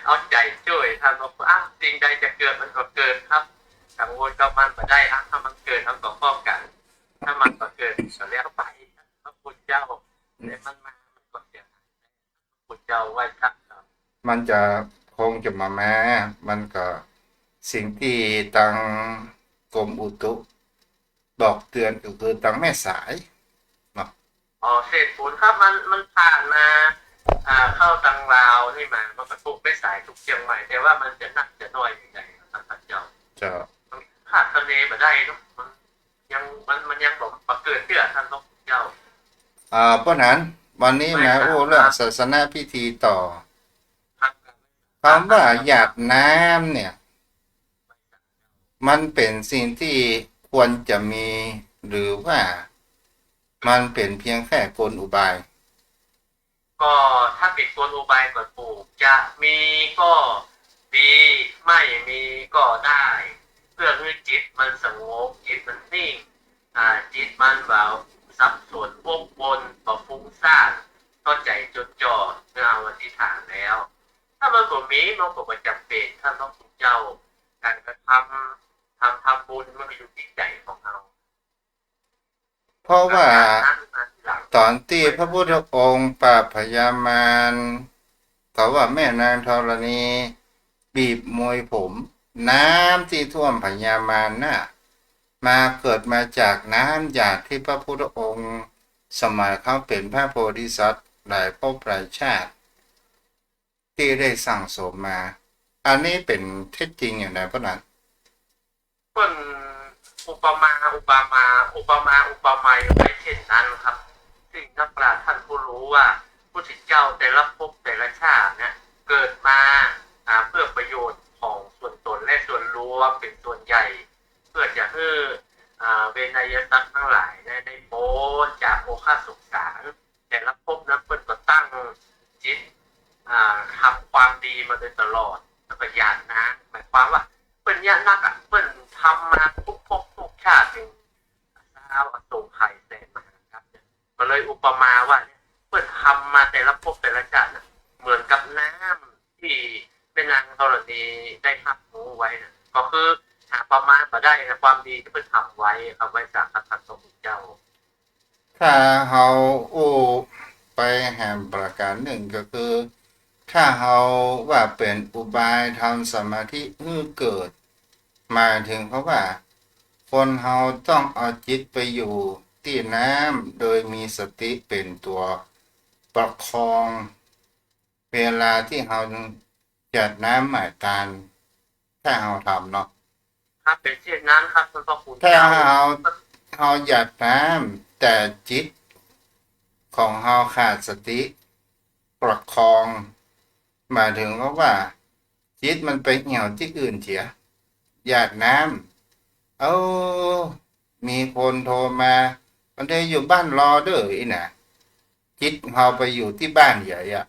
เอาใจช่วยท่านบอกว่าสิ่งใดจะเกิดมันก็เกิดครับกังวลกับมันมาได้ถ้ามันเกิดทั้งสองข้อกันถ้ามันก็เกิดก็เรียกไปพระคุณเจ้าแต่มันมามันก็เสียหายคุณเจ้าไว้ครับมันจะคงจะมาแม้มันก็สิ่งที่ทางกรมอุตุบอกเตือนก็คือทางแม่สายเนาะเศษปูนครับมันผ่านมาเข้าตังลาวนี่มามันก็ถูกไม่สายถูกเชียงใหม่แต่ว่ามันจะหนักจะน้อยอย่างไรท่านเจ้าจะขาดทะเลมาได้เนาะมันยังบอกมาเกิดเชื่อท่านต้องเจ้าเพราะนั้นวันนี้นะโอ้เรื่องศาสนาพิธีต่อคำว่าหยาดน้ำเนี่ยมันเป็นสิ่งที่ควรจะมีหรือว่ามันเป็นเพียงแค่กลอุบายก็ถ้าเป็นกลอุบายก็ถูกจะมีก็ดีไม่มีก็ได้เพื่อให้จิตมันสงบจิตมันนิ่งจิตมันแบบสับสนวกวนต่อฟุ้งซ่านก็ใจจดจ่อเมื่อเอาอธิษฐานแล้วถ้ามันก็มีมันก็จำเป็นท่านต้องคุณเจ้าการกระทำบุญมันอยู่ที่ใจของเราเพราะว่าตอนที่พระพุทธองค์ปราบพญามารเขาว่าแม่นางธรณีบีบมวยผมน้ำที่ท่วมพญามารน่ะมาเกิดมาจากน้ำหยาดที่พระพุทธองค์สมัยเขาเป็นพระโพธิสัตว์หลายภพหลายชาติที่ได้สั่งสมมาอันนี้เป็นเท็จจริงอย่างไรพระนั้นเป็นอุปมาไว้เช่นนั้นครับซึ่งนักปราชญ์ท่านผู้รู้ว่าผู้ศิษย์เจ้าแต่ละภพแต่ละชาติเนี่ยเกิดมาเพื่อประโยชน์ของส่วนตนและส่วนรวมเป็นส่วนใหญ่เพื่อจะให้ เวนยสัตว์ทั้งหลายได้โพ้นจากโอฆาสงสารแต่ละภพนั้นเพิ่นก็ตั้งจิตทำความดีมาโดยตลอดแล้วก็ญาตินะหมายความว่าเพิ่นญาตินักเพิ่นทำมาทุกภพทุกชาติถึงดาวอสูรไข่แสนมหาครับก็เลยอุปมาว่าเนี่ยเพิ่นทำมาแต่ละภพแต่ละชาตินะเหมือนกับน้ำที่แม่นางธรณีได้รับรู้ไว้นะก็คือหาประมาณมาได้นะความดีที่เพิ่นทำไว้เอาไว้สักการะสมเจ้าถ้าเราอู้ไปแหมประการหนึ่งก็คือถ้าเราว่าเป็นอุบายทำสมาธิให้เกิดหมายถึงเขาว่าคนเราต้องเอาจิตไปอยู่ที่น้ำโดยมีสติเป็นตัวประคองเวลาที่เราจัดน้ำหมายตาลถ้าเราทำเนาะครับเป็นเช่นนั้นครับท่านพระคุณถ้าเจ้าเราหยัดน้ำแต่จิตของเราขาดสติประคองหมายถึงว่าจิตมันไปเหี่ยวที่อื่นเสียหยาดน้ำเอามีคนโทรมามันได้อยู่บ้านรอเด้ออีน่ะจิตเราไปอยู่ที่บ้านใหญ่อะ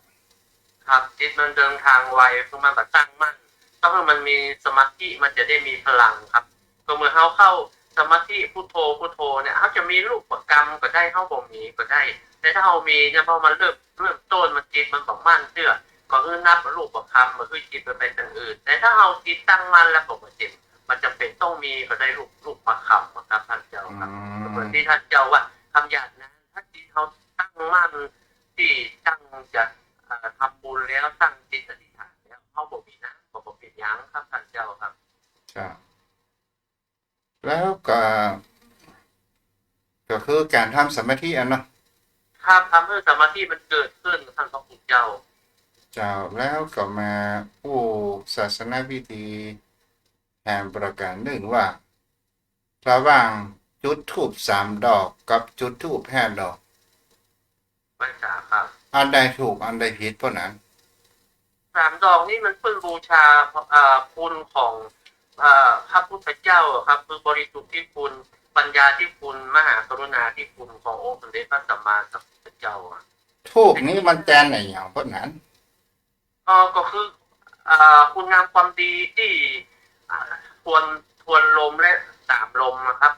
ครับจิตมันเดินทางไวคือมันแบบตั้งมั่นต้องให้มันมีสมาธิมันจะได้มีพลังครับก็เมื่อเขาเข้าสมาธิพุทโธพุทโธเนี่ยเขาจะมีรูปกรรมก็ได้เขาบ่มีก็ได้แต่ถ้าเขามีเนี่ยพอมันเริ่มต้นมันจิตมันบอกมั่นเชื่อก็คือนับรูปประคำมันคือจิตไปเป็นอย่างอื่นแต่ถ้าเราจิตตั้งมั่นแล้วปกติมันจะเป็นต้องมีก็ได้รูปประคำครับท่านเจ้าครับเหมือนที่ท่านเจ้าว่าคำหยาดนะถ้าจิตเขาตั้งมั่นที่ตั้งจะทำบุญแล้วตั้งจิตอธิษฐานแล้วเขาบอกมีนะบอกเป็นยังครับท่านเจ้าครับครับแล้วก็คือการทำสมาธิอ่ะเนาะครับทำให้สมาธิมันเกิดขึ้นท่านพระคุณเจ้าเจ้าแล้วก็มาอู้ศาสนาพิธีแห่งประการหนึ่งว่าระหว่างจุดธูป3 ดอกกับจุดธูป5 ดอกไม่ทราบครับอันใดถูกอันใดผิดเพราะนั้น3 ดอกนี่มันเป็นบูชาคุณของพระพุทธเจ้าครับคือบริสุทธิ์ที่คุณปัญญาที่คุณมหากรุณาที่คุณขององค์สมเด็จพระสัมมาสัมพุทธเจ้าทูบนี้มันแตนไหนอย่างเพราะนั้นก็คือคุณงามความดีที่ทวนลมและ3 ลมนะครับ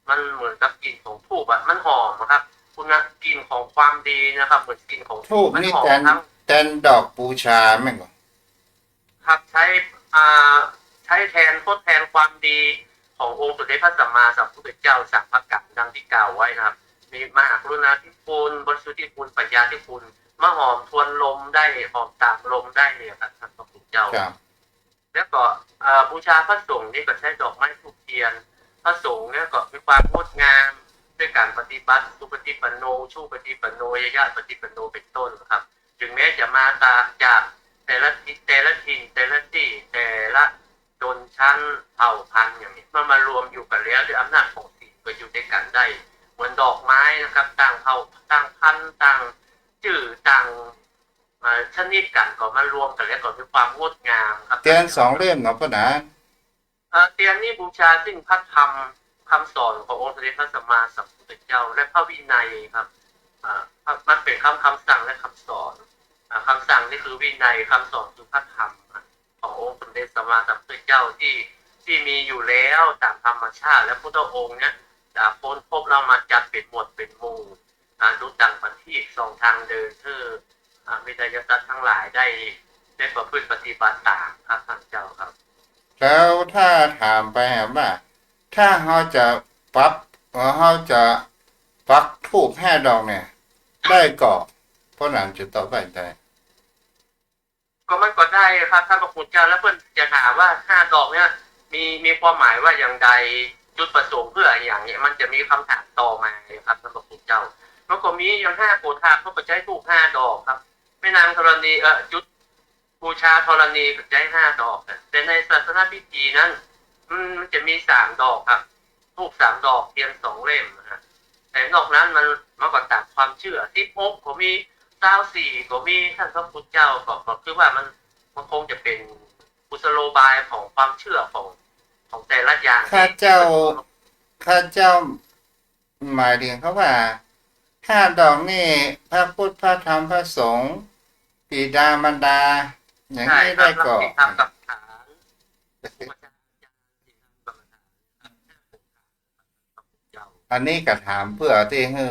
มันเหมือนกับกลิ่นของทูบมันหอมครับคุณกลิ่นของความดีนะครับเหมือนกลิ่นของทูบมันนี่หอมทั้งแตนดอกบูชาแม่งก็ครับอ่าใช้ทดแทนความดีขององค์สมเด็จพระสัมมาสัมพุทธเจ้าสัพพกัปดังที่กล่าวไว้นะครับมีมหากรุณาธิคุณบริสุทธิ์ที่คุณปัญญาที่คุณมหอมทวนลมได้หอมตามลมได้เนี่ยครับท่านพระพุทธเจ้าแล้วก็บูชาพระสงฆ์นี่ก็ใช้ดอกไม้ทูบเทียนพระสงฆ์เนี่ยก็มีความงดงามด้วยการปฏิบัติสุปฏิปันโนชูปฏิปันโนยยะปฏิปันโนเป็นต้นครับถึงแม้จะมาจากแต่ละทิศแต่ละถิ่นแต่ละที่แต่ละชนชั้นเผ่าพันธุ์อย่างนี้มันมารวมอยู่กันแล้วด้วยอำนาจของศีลก็อยู่ด้วยกันได้เหมือนดอกไม้นะครับต่างเผ่าต่างพันธุ์ต่างชื่อต่างชนิดกันก็มารวมกันแล้วก็มีความงดงามครับเตียน2 เล่มเนาะเพราะนั้นเตียนนี้บูชาซึ่งพระธรรมคำสอนขององค์สมเด็จพระสัมมาสัมพุทธเจ้าและพระวินัยครับมันเป็นคำสั่งและคำสอนคำสั่งนี่คือวินัยคำสอนคือพระธรรมขององค์สมเด็จสัมมาสัมพุทธเจ้าที่มีอยู่แล้วตามธรรมชาติและพุทธองค์เนี่ยค้นพบเรามาจัดเป็นหมวดเป็นหมู่ดูดังปฏิบัติสองทางเดินเพื่อวิทยาศาสตร์ทั้งหลายได้ประพฤติปฏิบัติตามครับท่านเจ้าครับแล้วถ้าถามไปว่าถ้าเราจะปรับเราจะปักทูบ5 ดอกเนี่ยได้ก่อเพราะนั้นจะต่อไปได้ก็มันก็ได้ครับท่านพระคุณเจ้าแล้วเพื่อนจะถามว่า5 ดอกเนี่ยมีความหมายว่าอย่างใดจุดประสงค์เพื่ออย่างเนี้ยมันจะมีคำถามต่อมาครับท่านพระคุณเจ้ามันก็มีอย่าง5 โกฏาเขาก็ใช้ทูบ5 ดอกครับแม่นางธรณีจุดบูชาธรณีก็ใช้5 ดอกแต่ในศาสนาพิธีนั้นมันจะมี3 ดอกครับทูบ3 ดอกเทียน2 เล่มนะแต่นอกนั้นมันก็ตามความเชื่อที่พบก็มี94ก็มีท่านพระพุทธเจ้าก็คือว่ามันคงจะเป็นกุศโลบายของความเชื่อของแต่ละอย่างถ้าเจ้า ข้าเจ้าหมายถึงเขาว่าถ้าดอกนี่พระพุทธพระธรรมพระสงฆ์บิดามารดาอย่างใช่นี้ครัได้ก่อบรับที่ทำกับฐานอุปชฌาย์ที่ทำกับฐานครับเจ้าอันนี้ก็ถามเพื่อที่ให้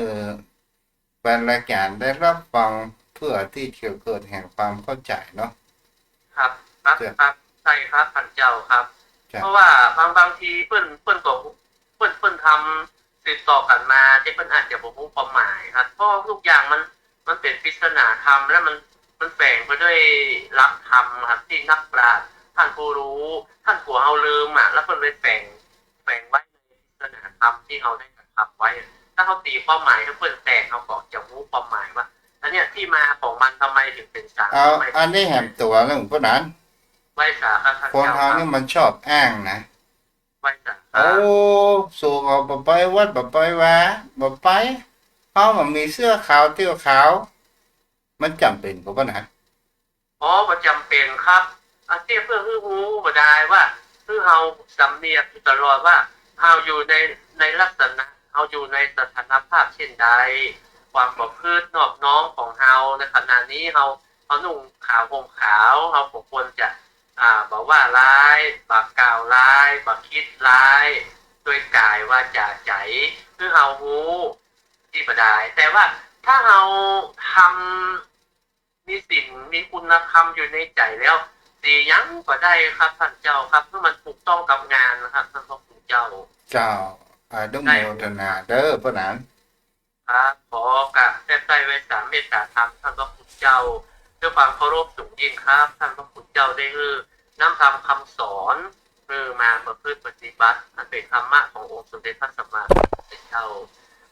แฟนรายการได้รับฟังเพื่อที่จะเกิดแห่งความเข้าใจเนาะครับครับจะครับใช่ครับท่านเจ้าครับจะเพราะว่าบางทีเปิ้นก็เปิ้นทำติดต่อกันมาที่เปิ้นอาจจะบ่รู้ความหมายครับเพราะทุกอย่างมันเป็นปริศนาธรรมและมันแฝงไปด้วยหลักธรรมครับที่นักปราชญ์ท่านผู้รู้ท่านกลัวเฮาลืมแล้วเพิ่นเลยแฝงไว้ในปริศนาธรรมที่เฮาได้กระทำไว้ถ้าเขาตีความหมายให้เพิ่นแตกเขาก็จะรู้ความหมายว่าอันเนี้ยที่มาของมันทำไมถึงเป็นสารเอาทำไมอันนี้แหมตัวเรื่องพวกนั้นไว้สาครับท่านคนเจ้าครับเรานี่มันชอบอ้างนะไว้สาคโอ้รับสูงเอาบ่ไปวัดบ่ไปว่าบ่ไปเพราะมันมีเสื้อขาวเตี้ยวขาวมันจำเป็นกับว่านะอ๋อประจำเป็นครับอาเซียเพื่อฮื้อฮู้บ่ได้ว่าคือเฮาสำเนียกอยู่ตลอดว่าเฮาอยู่ในลักษณะเฮาอยู่ในสถานภาพเช่นใดความประพฤตินอบน้อมของเฮาในขณะนี้เฮานุ่งขาวห่มขาวเฮาบ่ควรจะบ่ว่าร้ายบ่กล่าวร้ายบ่คิดร้ายด้วยกายวาจาใจคือเฮาฮู้ที่บ่ได้แต่ว่าถ้าเฮาทำมีศีลมีคุณธรรมอยู่ในใจแล้วสิหยังก็ได้ครับท่านเจ้าครับคือมันถูกต้องกับงานนะครับท่านพระคุณเจ้าเจ้าอาดุโมได้ทนาเด้อพวกนั้นครับขอกราบแทบใจไว้สามเมตตาธรรมท่านพระคุณเจ้าด้วยความเคารพสูงยิ่งครับท่านพระคุณเจ้าได้นำธรรมคำสอนมาประพฤติปฏิบัติอันเป็นธรรมะขององค์สมเด็จพระสัมมาสัมพุทธเจ้า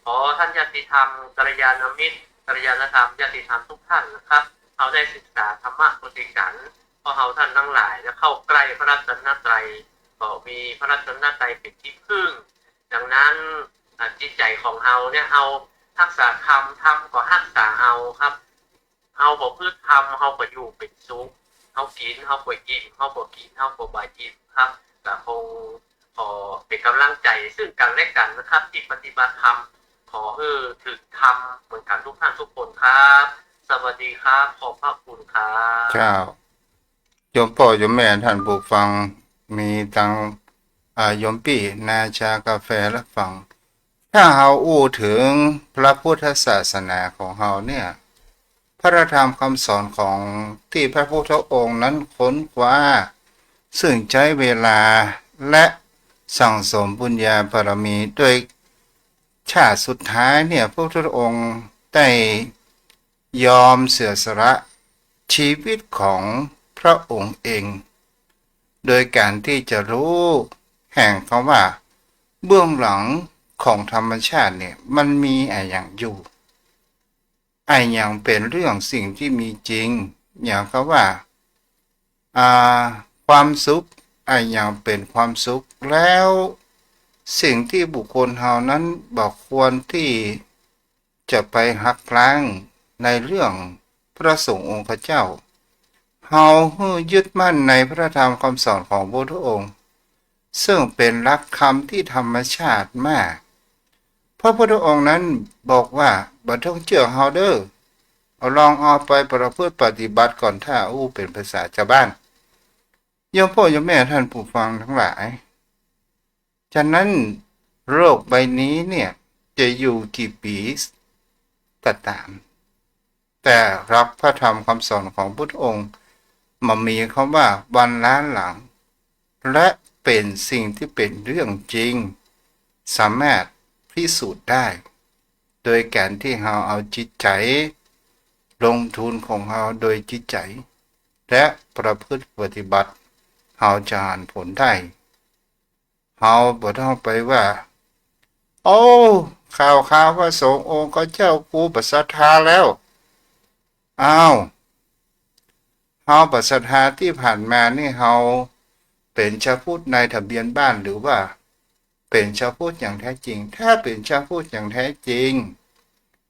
ขอท่านญาติธรรมกัลยาณมิตรกัลยาณธรรมญาติธรรมทุกท่านนะครับเราได้ศึกษาธรรมะปฏิกันเพราะเราท่านทั้งหลายจะเข้าใกล้พระรัตนตรัยก็มีพระรัตนตรัยเป็นที่พึ่งดังนั้นจิตใจของเราเนี่ยเรารักษาธรรมก็รักษาเราครับเราบ่พืชธรรมเราก็อยู่เป็นสุขเรากินเราก็อิ่มเราบ่กินเราก็บ่อิ่มครับก็คงขอเป็นกำลังใจซึ่งกันและกันนะครับที่ปฏิบัติธรรมขอถึงธรรมเหมือนกันทุกท่านทุกคนครับสวัสดีครับขอบพระคุณครับเจ้าโยมพ่อโยมแม่ท่านผู้ฟังมีตังโยมปี่นาชากาแฟและฟังถ้าเฮาอู้ถึงพระพุทธศาสนาของเฮาเนี่ยพระธรรมคำสอนของที่พระพุทธองค์นั้นค้นคว้าซึ่งใช้เวลาและสั่งสมบุญญาบารมีโดยชาติสุดท้ายเนี่ยพระพุทธองค์ได้ยอมเสียสละชีวิตของพระองค์เองโดยการที่จะรู้แห่งคำว่าเบื้องหลังของธรรมชาติเนี่ยมันมีอะไรอย่างอยู่อะไรอย่างเป็นเรื่องสิ่งที่มีจริงอย่างคำว่าอ่าความสุขอะไรอย่างเป็นความสุขแล้วสิ่งที่บุคคลเฮานั้นบอกควรที่จะไปหักล้างในเรื่องพระสงฆ์องค์เจ้าเฮายึดมั่นในพระธรรมคำสอนของพระพุทธองค์ซึ่งเป็นหลักคำที่ธรรมชาติมากพระพุทธองค์นั้นบอกว่าบ่ต้องเชื่อเฮาเด้อเอาลองเอาไปประพฤติปฏิบัติก่อนถ้าอู้เป็นภาษาชาวบ้านโยมพ่อโยมแม่ท่านผู้ฟังทั้งหลายฉะนั้นโลกใบนี้เนี่ยจะอยู่กี่ปีก็ตามแต่รับพระธรรมคำสอนของพุทธองค์มันมีคำว่าวันล้านหลังและเป็นสิ่งที่เป็นเรื่องจริงสามารถพิสูจน์ได้โดยการที่เราเอาจิตใจลงทุนของเราโดยจิตใจและประพฤติปฏิบัติเราจะเห็นผลได้เราบ่ต้องไปว่าโอ้ข่าวว่าสงฆ์องค์ก็เจ้ากูบัศรัทธาแล้วอ้าวเฮาบัศรัทธาที่ผ่านมานี่เฮาเป็นชาวพุทธในทะเบียนบ้านหรือว่าเป็นชาวพุทธอย่างแท้จริงถ้าเป็นชาวพุทธอย่างแท้จริง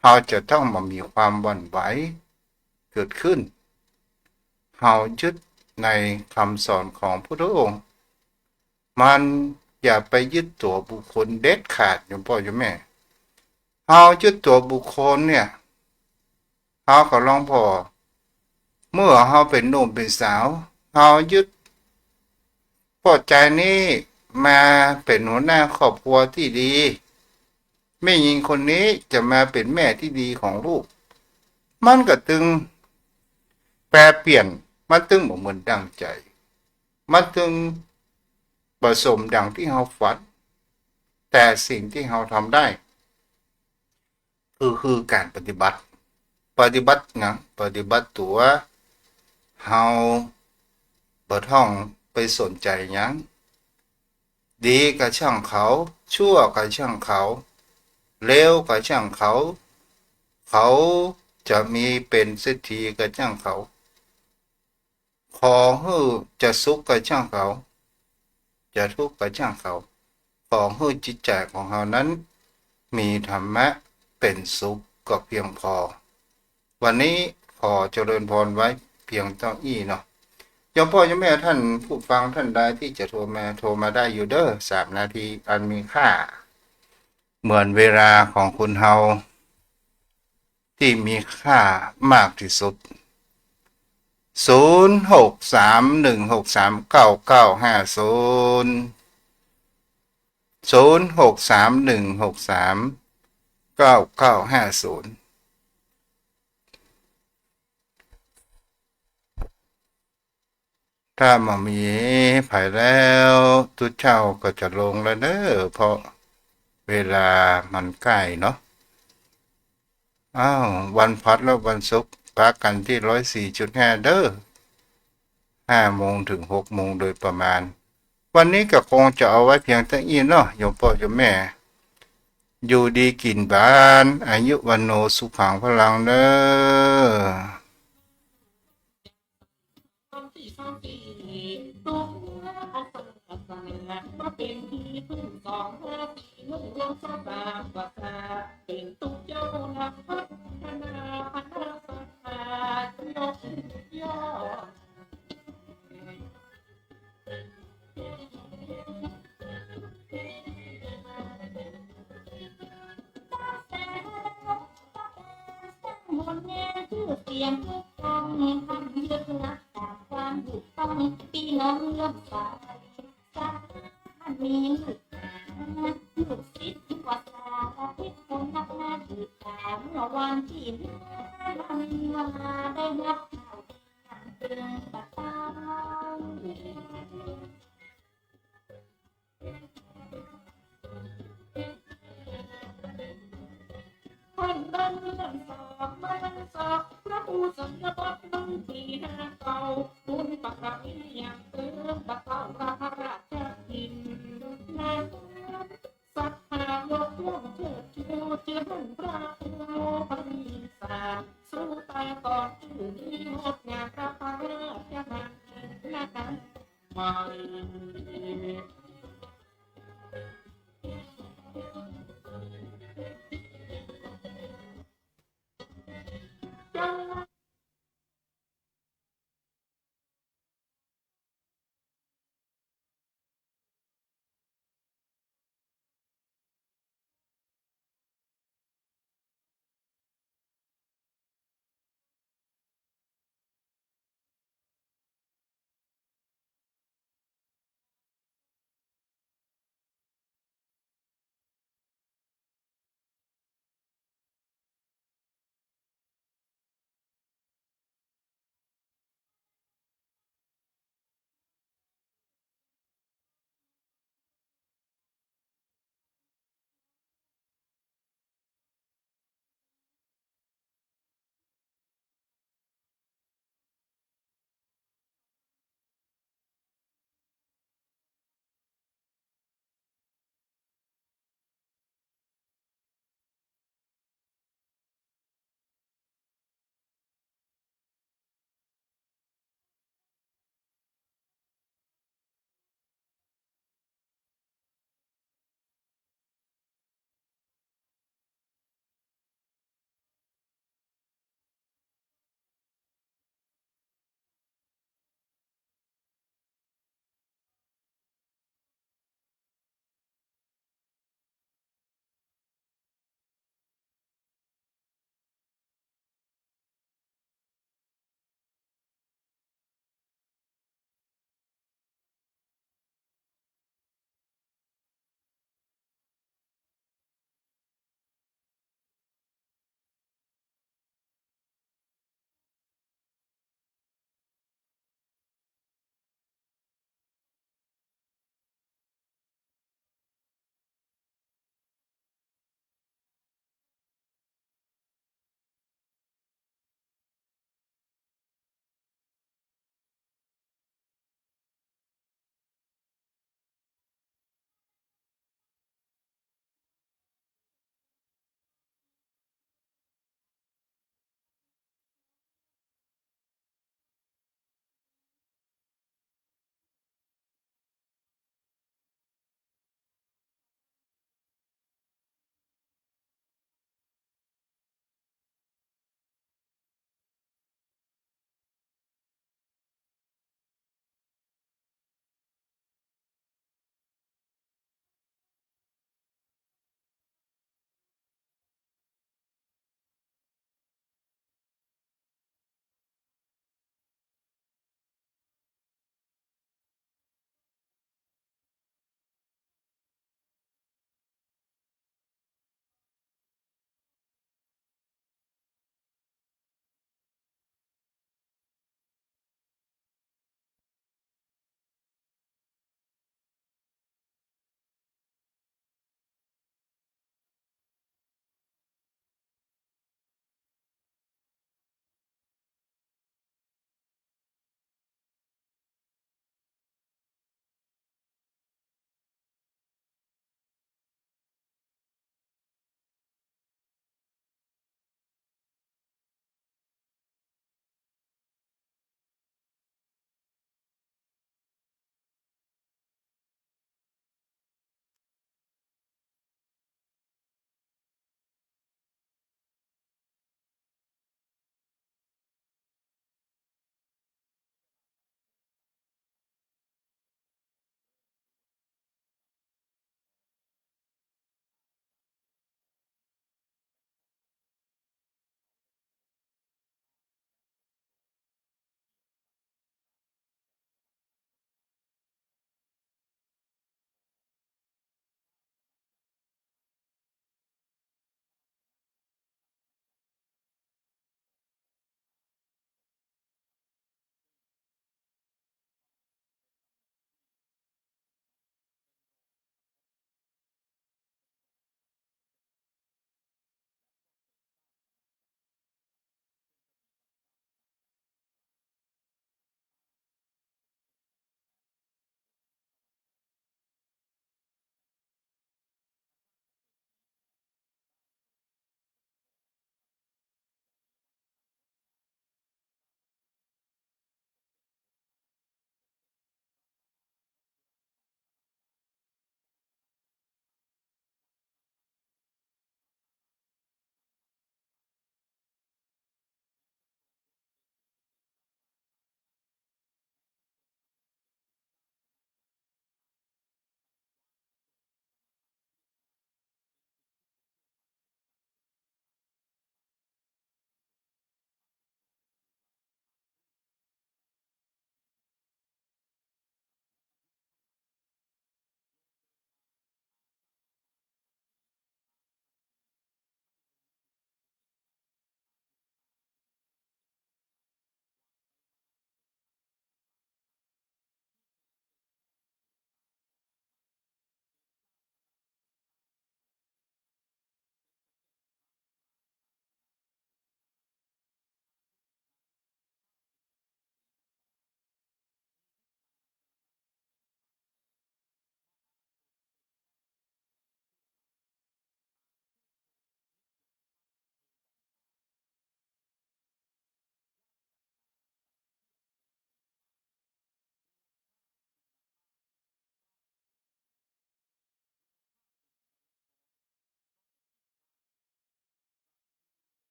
เฮาจะต้องมามีความหวั่นไหวเกิดขึ้นเฮายึดในคำสอนของพระพุทธองค์มัน อย่าไปยึดตัวบุคคลเด็ดขาดโยมพ่อโยมแม่เฮายึดตัวบุคคลเนี่ยเฮาก็ลองพอเมื่อเฮาเป็นหนุ่มเป็นสาวเฮายึดพอใจนี้มาเป็นหัวหน้าครอบครัวที่ดีแม่หญิงคนนี้จะมาเป็นแม่ที่ดีของลูกมันก็ตึงแปรเปลี่ยนมันตึงบ่เหมือนดังใจมันตึงผสมดังที่เฮาฝันแต่สิ่งที่เฮาทำได้คือการปฏิบัตินะปฏิบัติตัวเฮาบ่ท่องไปสนใจหยังดีก็ช่างเขาชั่วก็ช่างเขาเลวก็ช่างเขาเขาจะมีเป็นเศรษฐีก็ช่างเขาขอให้จะสุขก็ช่างเขาจะทุกข์ก็ช่างเขาขอให้จิตใจของเรานั้นมีธรรมะเป็นสุขก็เพียงพอวันนี้ขอเจริญพรไว้เพียงเท่านี้เนาะโยมพ่อโยมแม่ท่านผู้ฟังท่านใดที่จะโทรมาได้อยู่เด้อ3 นาทีอันมีค่าเหมือนเวลาของคุณเฮาที่มีค่ามากที่สุด0631639950 0631639950ถ้ามามีไผแล้วทุกเช้าก็จะลงแล้วเด้อเพราะเวลามันใกล้เนาะวันพัดแล้ววันศุกร์พักกันที่104.5เด้อ5 โมงถึง6 โมงโดยประมาณวันนี้ก็คงจะเอาไว้เพียงเท่านี้เนาะโยมพ่อโยมแม่อยู่ดีกินบานอายุวันโนสุขังพลังเด้คนแง่ชื่อเสียงทุกคำทำยึดรักจากความถูกต้องพี่น้องเลื่อมใสสักท่านมีลูกศิษย์ที่วัดสาธิตคนนักหน้าถือตาเมื่อวันที่นำมาได้นับข่าวเป็นประจคนดังเรื่องสอบมันสอบพระผู้สัญญบัตรนั่งที่5 เก่าบุญประการอย่างเติมประเต่าราชกินนานสัทธายกย่องเชิดชูเจือหันพระ